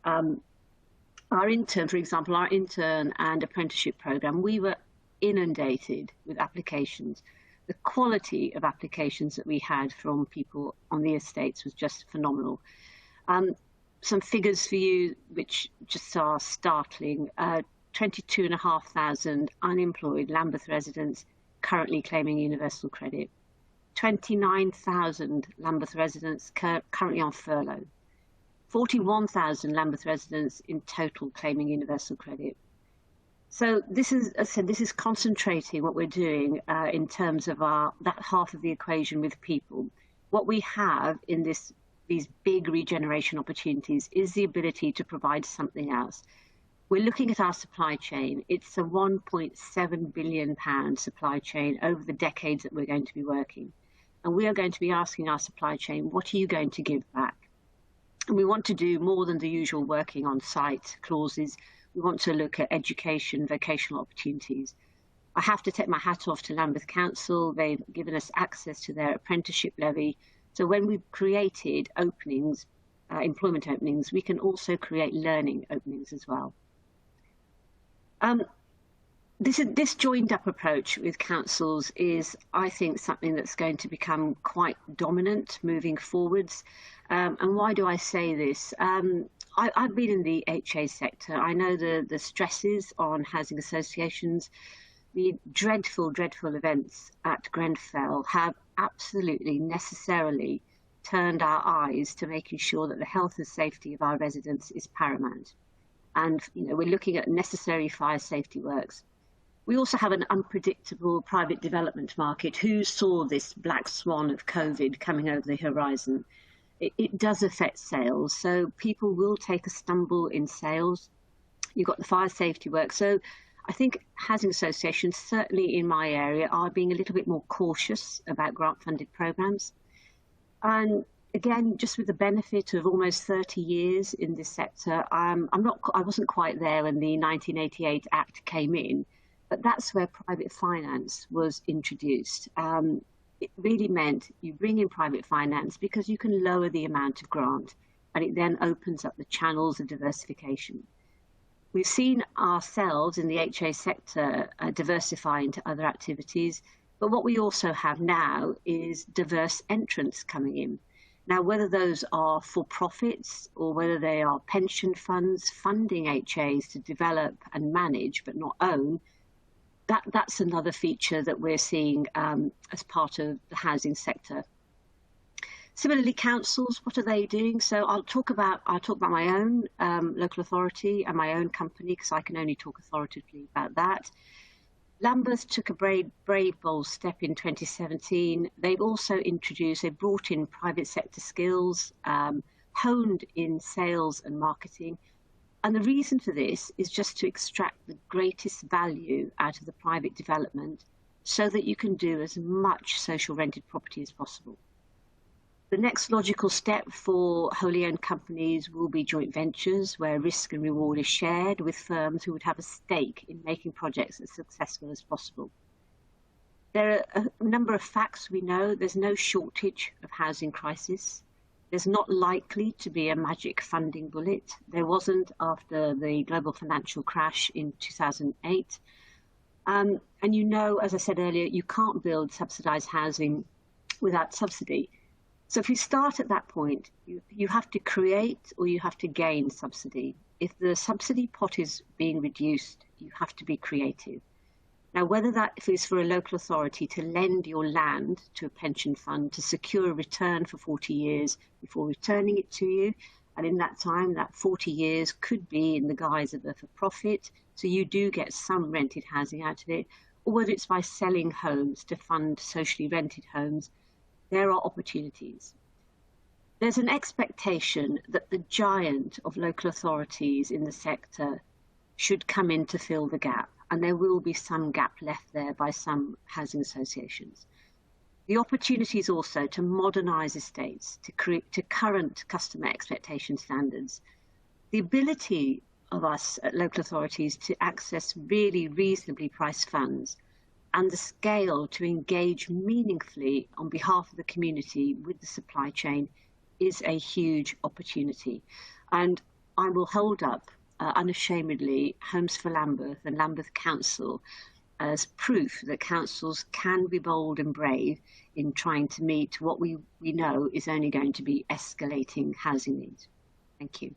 Our intern, for example, our intern and apprenticeship program, we were inundated with applications. The quality of applications that we had from people on the estates was just phenomenal. Some figures for you which just are startling. 22,500 unemployed Lambeth residents currently claiming universal credit. 29,000 Lambeth residents currently on furlough. 41,000 Lambeth residents in total claiming universal credit. So this is, as I said, this is concentrating what we're doing in terms of that half of the equation with people. What we have in these big regeneration opportunities is the ability to provide something else. We're looking at our supply chain. It's a £1.7 billion supply chain over the decades that we're going to be working. And we are going to be asking our supply chain, what are you going to give back? And we want to do more than the usual working on site clauses. We want to look at education, vocational opportunities. I have to take my hat off to Lambeth Council. They've given us access to their apprenticeship levy. So when we've created openings, employment openings, we can also create learning openings as well. This joined up approach with councils is, I think, something that's going to become quite dominant moving forwards. And why do I say this? I've been in the HA sector. I know the stresses on housing associations. The dreadful, dreadful events at Grenfell have absolutely necessarily turned our eyes to making sure that the health and safety of our residents is paramount. And we're looking at necessary fire safety works. We also have an unpredictable private development market. Who saw this black swan of COVID coming over the horizon? It does affect sales. So people will take a stumble in sales. You've got the fire safety work. So I think housing associations, certainly in my area, are being a little bit more cautious about grant-funded programs. And again, just with the benefit of almost 30 years in this sector, I wasn't quite there when the 1988 Act came in, but that's where private finance was introduced. It really meant you bring in private finance because you can lower the amount of grant, and it then opens up the channels of diversification. We've seen ourselves in the HA sector diversify into other activities, but what we also have now is diverse entrants coming in. Now, whether those are for-profits or whether they are pension funds funding HAs to develop and manage but not own, that's another feature that we're seeing as part of the housing sector. Similarly, councils, what are they doing? So I'll talk about my own local authority and my own company, because I can only talk authoritatively about that. Lambeth took a brave, bold step in 2017. They've also brought in private sector skills, honed in sales and marketing. And the reason for this is just to extract the greatest value out of the private development so that you can do as much social rented property as possible. The next logical step for wholly owned companies will be joint ventures, where risk and reward is shared with firms who would have a stake in making projects as successful as possible. There are a number of facts we know. There's no shortage of housing crisis. There's not likely to be a magic funding bullet. There wasn't after the global financial crash in 2008. And as I said earlier, you can't build subsidised housing without subsidy. So if you start at that point, you have to create or you have to gain subsidy. If the subsidy pot is being reduced, you have to be creative. Now, whether that is for a local authority to lend your land to a pension fund to secure a return for 40 years before returning it to you, and in that time, that 40 years could be in the guise of a for-profit, so you do get some rented housing out of it, or whether it's by selling homes to fund socially rented homes, there are opportunities. there's an expectation that the giant of local authorities in the sector should come in to fill the gap, and there will be some gap left there by some housing associations. The opportunity is also to modernise estates to current customer expectation standards. The ability of us at local authorities to access really reasonably priced funds and the scale to engage meaningfully on behalf of the community with the supply chain is a huge opportunity. And I will hold up unashamedly Homes for Lambeth and Lambeth Council as proof that councils can be bold and brave in trying to meet what we know is only going to be escalating housing needs. Thank you.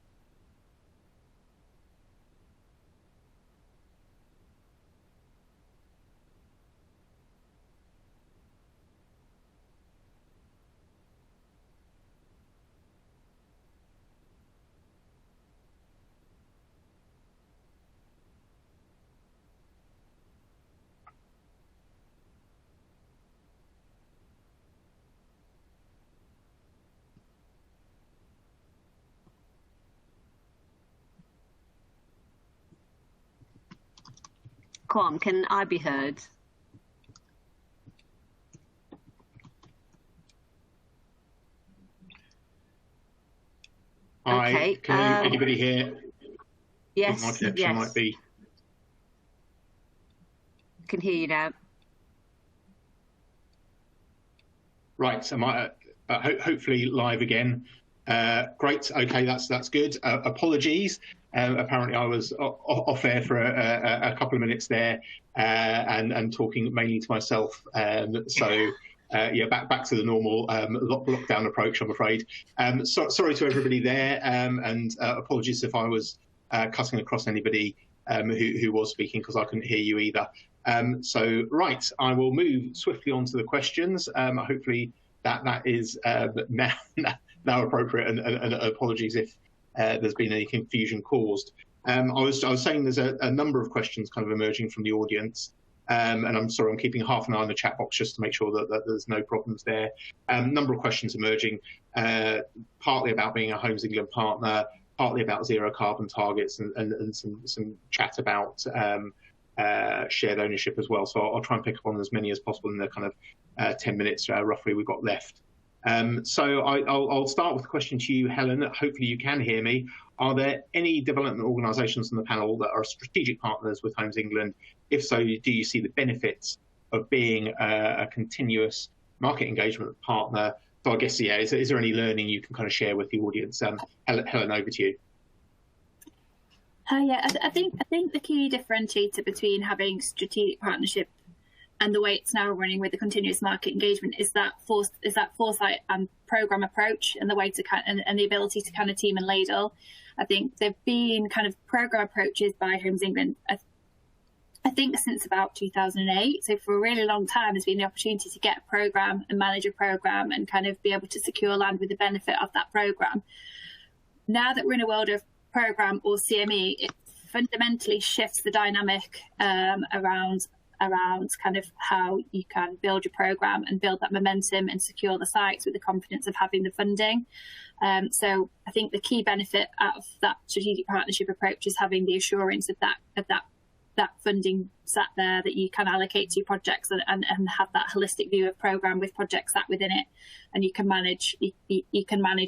Kwam, can I be heard? Okay. Can anybody hear? Yes, My connection might be. I can hear you now. Right, so hopefully live again. Great, okay, that's good. Apologies. Apparently I was off air for a couple of minutes there and talking mainly to myself. Yeah, back to the normal lockdown approach, I'm afraid. Sorry to everybody there, and apologies if I was cutting across anybody who was speaking, because I couldn't hear you either. So, right, I will move swiftly on to the questions. Hopefully that is now appropriate, and apologies if there's been any confusion caused. I was saying there's a number of questions kind of emerging from the audience, and I'm sorry, I'm keeping half an eye on the chat box just to make sure that there's no problems there. Number of questions emerging, partly about being a Homes England partner, partly about zero carbon targets, and some chat about shared ownership as well. So I'll try and pick up on as many as possible in the kind of 10 minutes roughly we've got left. So I'll start with a question to you, Helen. Hopefully you can hear me. Are there any development organisations on the panel that are strategic partners with Homes England? If so, do you see the benefits of being a continuous market engagement partner? So I guess, yeah, is there any learning you can kind of share with the audience? Helen, over to you. Yeah, I think the key differentiator between having strategic partnership and the way it's now running with the continuous market engagement is that foresight and programme approach, and the way to and the ability to kind of team and ladle. I think there've been kind of programme approaches by Homes England, I think since about 2008. So for a really long time, there's been the opportunity to get a programme and manage a programme and kind of be able to secure land with the benefit of that programme. Now that we're in a world of programme or CME, it fundamentally shifts the dynamic around kind of how you can build your programme and build that momentum and secure the sites with the confidence of having the funding. So I think the key benefit out of that strategic partnership approach is having the assurance of that funding sat there that you can allocate to projects and have that holistic view of programme with projects sat within it, and you can manage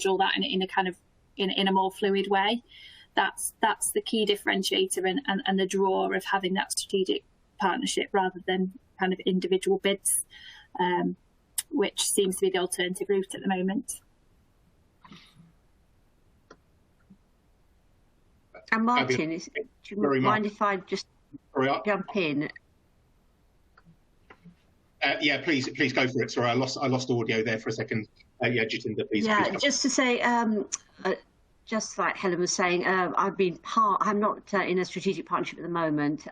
all that in a kind of in a more fluid way. That's the key differentiator and the draw of having that strategic partnership rather than kind of individual bids, which seems to be the alternative route at the moment. And Martin, do you mind if I just jump in? Yeah, please go for it. Sorry, I lost audio there for a second. Yeah, Jatinder, please. Yeah, please just to say, just like Helen was saying, I'm not in a strategic partnership at the moment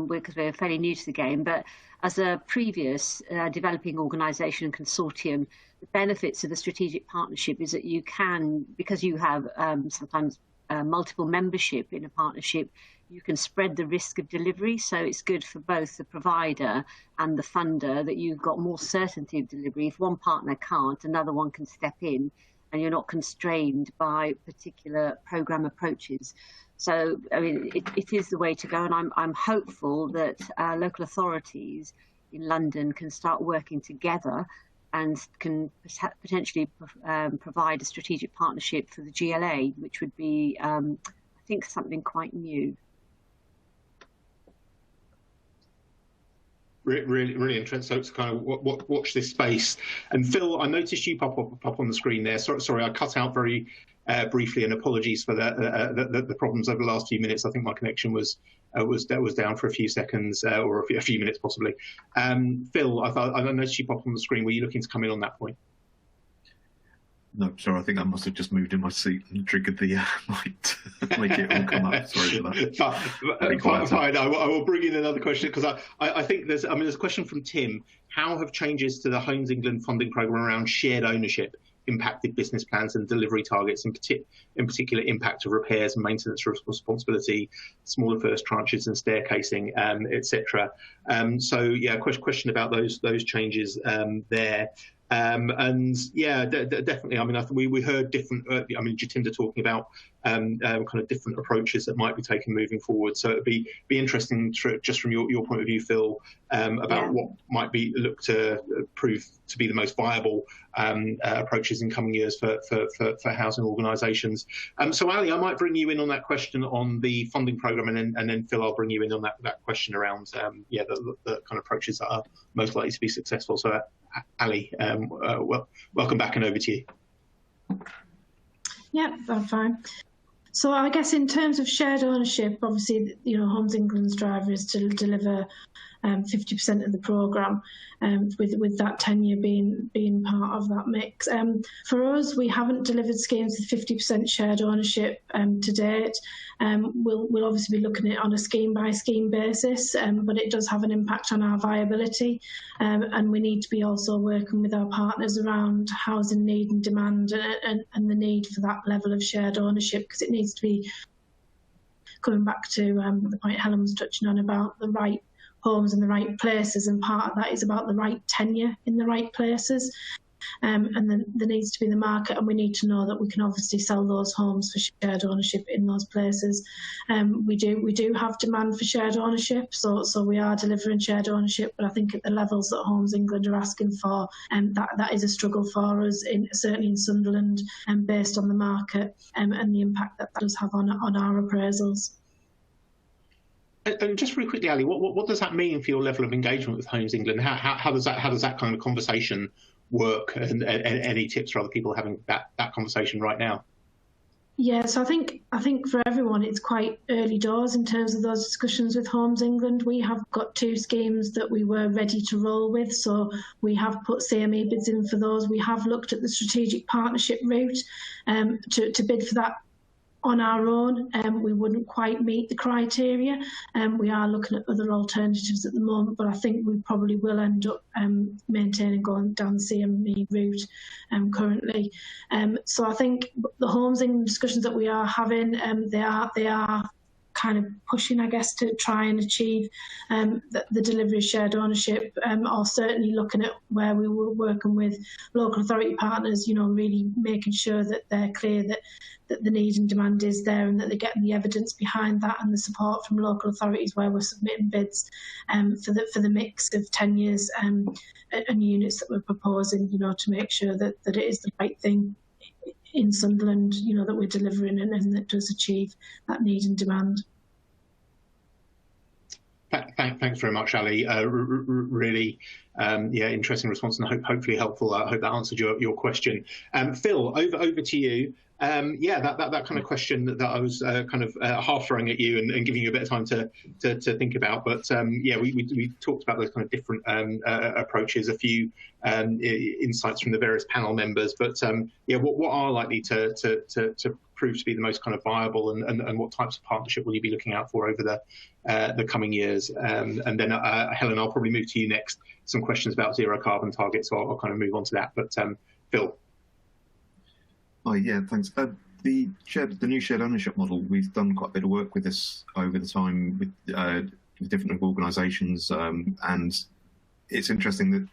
because we're fairly new to the game, but as a previous developing organisation and consortium, the benefits of a strategic partnership is that you can, because you have sometimes multiple membership in a partnership, you can spread the risk of delivery. So it's good for both the provider and the funder that you've got more certainty of delivery. If one partner can't, another one can step in and you're not constrained by particular programme approaches. So, I mean, it is the way to go, and I'm hopeful that local authorities in London can start working together and can potentially provide a strategic partnership for the GLA, which would be, I think, something quite new. Really interesting. So kind of watch this space. And Phil, I noticed you pop on the screen there. Sorry, I cut out very briefly, and apologies for the problems over the last few minutes. I think my connection was down for a few seconds or a few minutes possibly. Phil, I noticed you pop on the screen. Were you looking to come in on that point? No, sorry, I think I must have just moved in my seat and triggered the mic to make it all come up. Sorry for that. Fine. I will bring in another question, because I think there's a question from Tim. How have changes to the Homes England funding programme around shared ownership impacted business plans and delivery targets, in particular impact of repairs and maintenance responsibility, smaller first tranches and staircasing, etc. So yeah, question about those changes there. And yeah, definitely. I mean, I think we heard different. I mean, Jatinda talking about kind of different approaches that might be taken moving forward. So it'd be interesting, just from your point of view, Phil, about what might be looked to prove to be the most viable approaches in coming years for housing organisations. So Ali, I might bring you in on that question on the funding programme, and then Phil, I'll bring you in on that question around the kind of approaches that are most likely to be successful. So Ali, welcome back, and over to you. Yeah, I'm fine. So I guess in terms of shared ownership, obviously, Homes England's driver is to deliver 50% of the programme, with that tenure being part of that mix. For us, we haven't delivered schemes with 50% shared ownership to date. We'll obviously be looking at it on a scheme-by-scheme basis, but it does have an impact on our viability, and we need to be also working with our partners around housing need and demand, and the need for that level of shared ownership, because it needs to be coming back to the point Helen was touching on about the right homes in the right places, and part of that is about the right tenure in the right places. And then there needs to be the market, and we need to know that we can obviously sell those homes for shared ownership in those places. We do have demand for shared ownership, so we are delivering shared ownership, but I think at the levels that Homes England are asking for, that is a struggle for us, certainly in Sunderland, based on the market and the impact that does have on our appraisals. And just really quickly, Ali, what does that mean for your level of engagement with Homes England? How does that kind of conversation work? And any tips for other people having that conversation right now? Yeah, so I think for everyone it's quite early doors in terms of those discussions with Homes England. We have got 2 schemes that we were ready to roll with, so we have put CME bids in for those. We have looked at the strategic partnership route to bid for that on our own. We wouldn't quite meet the criteria, and we are looking at other alternatives at the moment, but I think we probably will end up maintaining going down the CME route currently. So I think the Homes England discussions that we are having, they are kind of pushing, I guess, to try and achieve the delivery of shared ownership, or certainly looking at where we were working with local authority partners, really making sure that they're clear that the need and demand is there, and that they're getting the evidence behind that and the support from local authorities where we're submitting bids for the mix of tenures and units that we're proposing, to make sure that it is the right thing in Sunderland, that we're delivering, and that does achieve that need and demand. Thanks very much, Ali. Really, interesting response, and hopefully helpful. I hope that answered your question. Phil, over to you. That kind of question that I was kind of half throwing at you and giving you a bit of time to think about. But we talked about those kind of different approaches, a few insights from the various panel members. But what are likely to prove to be the most kind of viable, and what types of partnership will you be looking out for over the coming years? And then Helen, I'll probably move to you next. Some questions about zero carbon targets, so I'll kind of move on to that. But Phil. Oh yeah, thanks. The new shared ownership model, we've done quite a bit of work with this over the time with different organisations, and it's interesting that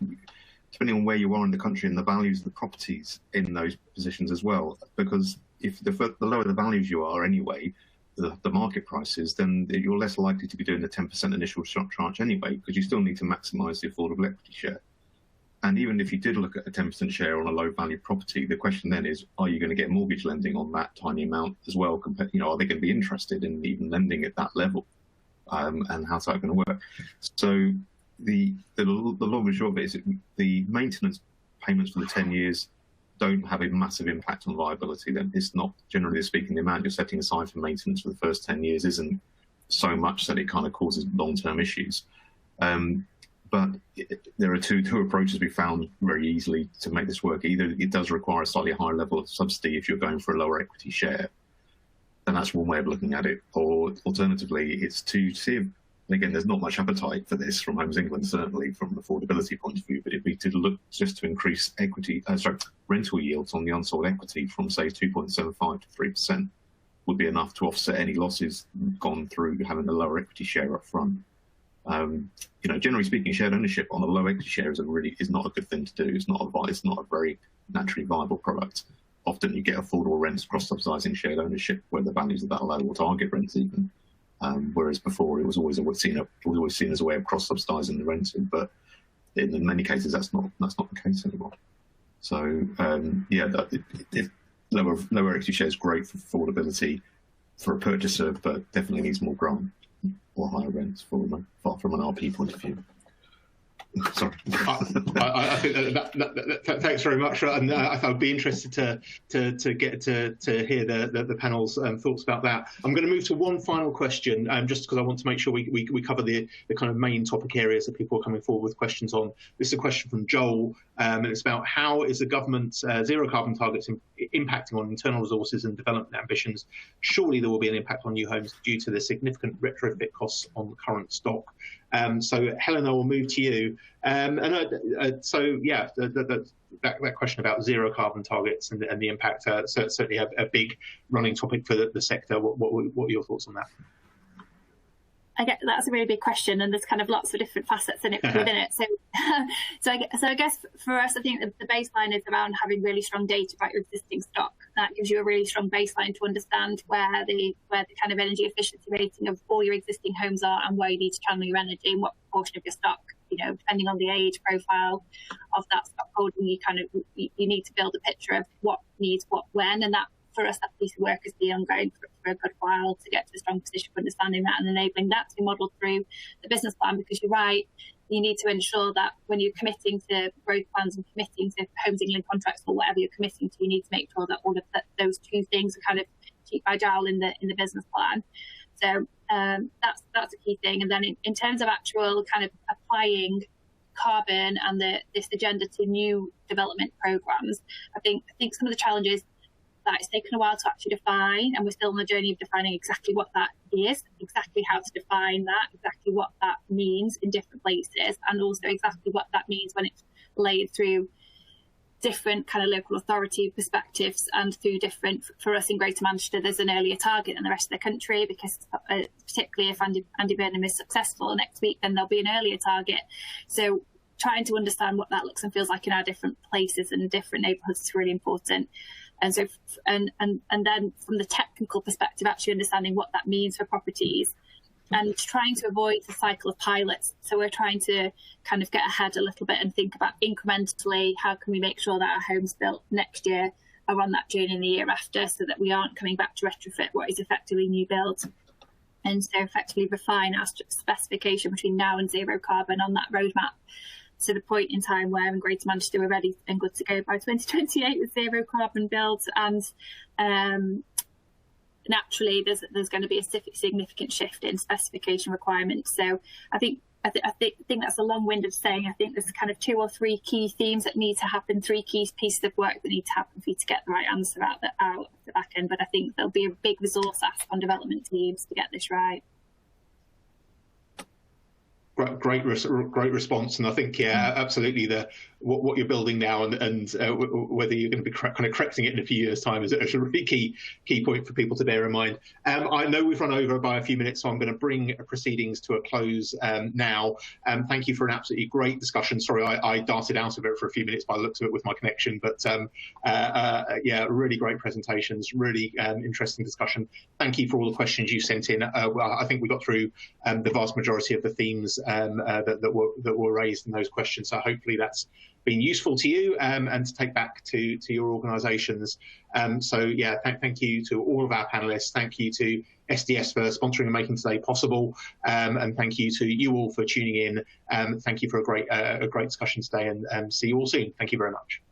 depending on where you are in the country and the values of the properties in those positions as well. Because if the lower the values you are anyway, the market prices, then you're less likely to be doing the 10% initial tranche anyway, because you still need to maximise the affordable equity share. And even if you did look at a 10% share on a low value property, the question then is, are you going to get mortgage lending on that tiny amount as well? Are they going to be interested in even lending at that level? And how's that going to work? So the long and short of it is the maintenance payments for the 10 years don't have a massive impact on viability. Then it's not, generally speaking, the amount you're setting aside for maintenance for the first 10 years isn't so much that it kind of causes long-term issues. But there are two approaches we found very easily to make this work. Either it does require a slightly higher level of subsidy if you're going for a lower equity share, and that's one way of looking at it. Or alternatively, it's to see if, and again, there's not much appetite for this from Homes England, certainly from an affordability point of view, but if we did look just to increase rental yields on the unsold equity from, say, 2.75 to 3% would be enough to offset any losses gone through having a lower equity share up front. Generally speaking, shared ownership on a low equity share is not a good thing to do. It's not a very naturally viable product. Often you get affordable rents cross-subsidising shared ownership where the values are that low, or target rents even. Whereas before it was always seen as a way of cross-subsidising the renting, but in many cases that's not the case anymore. So lower equity share is great for affordability for a purchaser, but definitely needs more grant or higher rents from an RP point of view. Sorry. I think that thanks very much, and I'd be interested to get to hear the panel's thoughts about that. I'm going to move to one final question, just because I want to make sure we cover the kind of main topic areas that people are coming forward with questions on. This is a question from Joel, and it's about how is the government's zero carbon targets impacting on internal resources and development ambitions. Surely there will be an impact on new homes due to the significant retrofit costs on the current stock. So Helen, I will move to you. That question about zero carbon targets and the impact, certainly a big running topic for the sector. What are your thoughts on that? I guess that's a really big question, and there's kind of lots of different facets within it. So I guess for us, I think the baseline is around having really strong data about your existing stock. That gives you a really strong baseline to understand where the kind of energy efficiency rating of all your existing homes are, and where you need to channel your energy, and what proportion of your stock, depending on the age profile of that stock holding, you need to build a picture of what needs what when, and that. For us, that piece of work has been ongoing for a good while to get to a strong position for understanding that and enabling that to be modelled through the business plan. Because you're right, you need to ensure that when you're committing to growth plans and committing to Homes England contracts or whatever you're committing to, you need to make sure that all of those two things are kind of cheek by jowl in the business plan. So that's a key thing. And then in terms of actual kind of applying carbon and this agenda to new development programmes, I think some of the challenges that it's taken a while to actually define, and we're still on the journey of defining exactly what that is, exactly how to define that, exactly what that means in different places, and also exactly what that means when it's laid through different kind of local authority perspectives and through different, for us in Greater Manchester, there's an earlier target than the rest of the country, because particularly if Andy Burnham is successful next week, then there'll be an earlier target. So trying to understand what that looks and feels like in our different places and different neighbourhoods is really important. And so, and then from the technical perspective, actually understanding what that means for properties and trying to avoid the cycle of pilots. So we're trying to kind of get ahead a little bit and think about incrementally, how can we make sure that our homes built next year are on that journey in the year after, so that we aren't coming back to retrofit what is effectively new build. And so effectively refine our specification between now and zero carbon on that roadmap, to the point in time where in Greater Manchester we're ready and good to go by 2028 with zero carbon builds. And naturally there's going to be a significant shift in specification requirements. So I think that's a long wind of saying I think there's kind of 2 or 3 key themes that need to happen, 3 key pieces of work that need to happen for you to get the right answer out the back end. But I think there'll be a big resource ask on development teams to get this right. Great response, and I think absolutely what you're building now and whether you're going to be kind of correcting it in a few years' time is a really key point for people to bear in mind. I know we've run over by a few minutes, so I'm going to bring proceedings to a close now. Thank you for an absolutely great discussion. Sorry, I darted out of it for a few minutes by the looks of it with my connection, but yeah, really great presentations, really interesting discussion. Thank you for all the questions you sent in. I think we got through the vast majority of the themes that were raised in those questions. So hopefully that's been useful to you and to take back to your organisations. So yeah, thank you to all of our panellists. Thank you to SDS for sponsoring and making today possible, and thank you to you all for tuning in. Thank you for a great discussion today, and see you all soon. Thank you very much.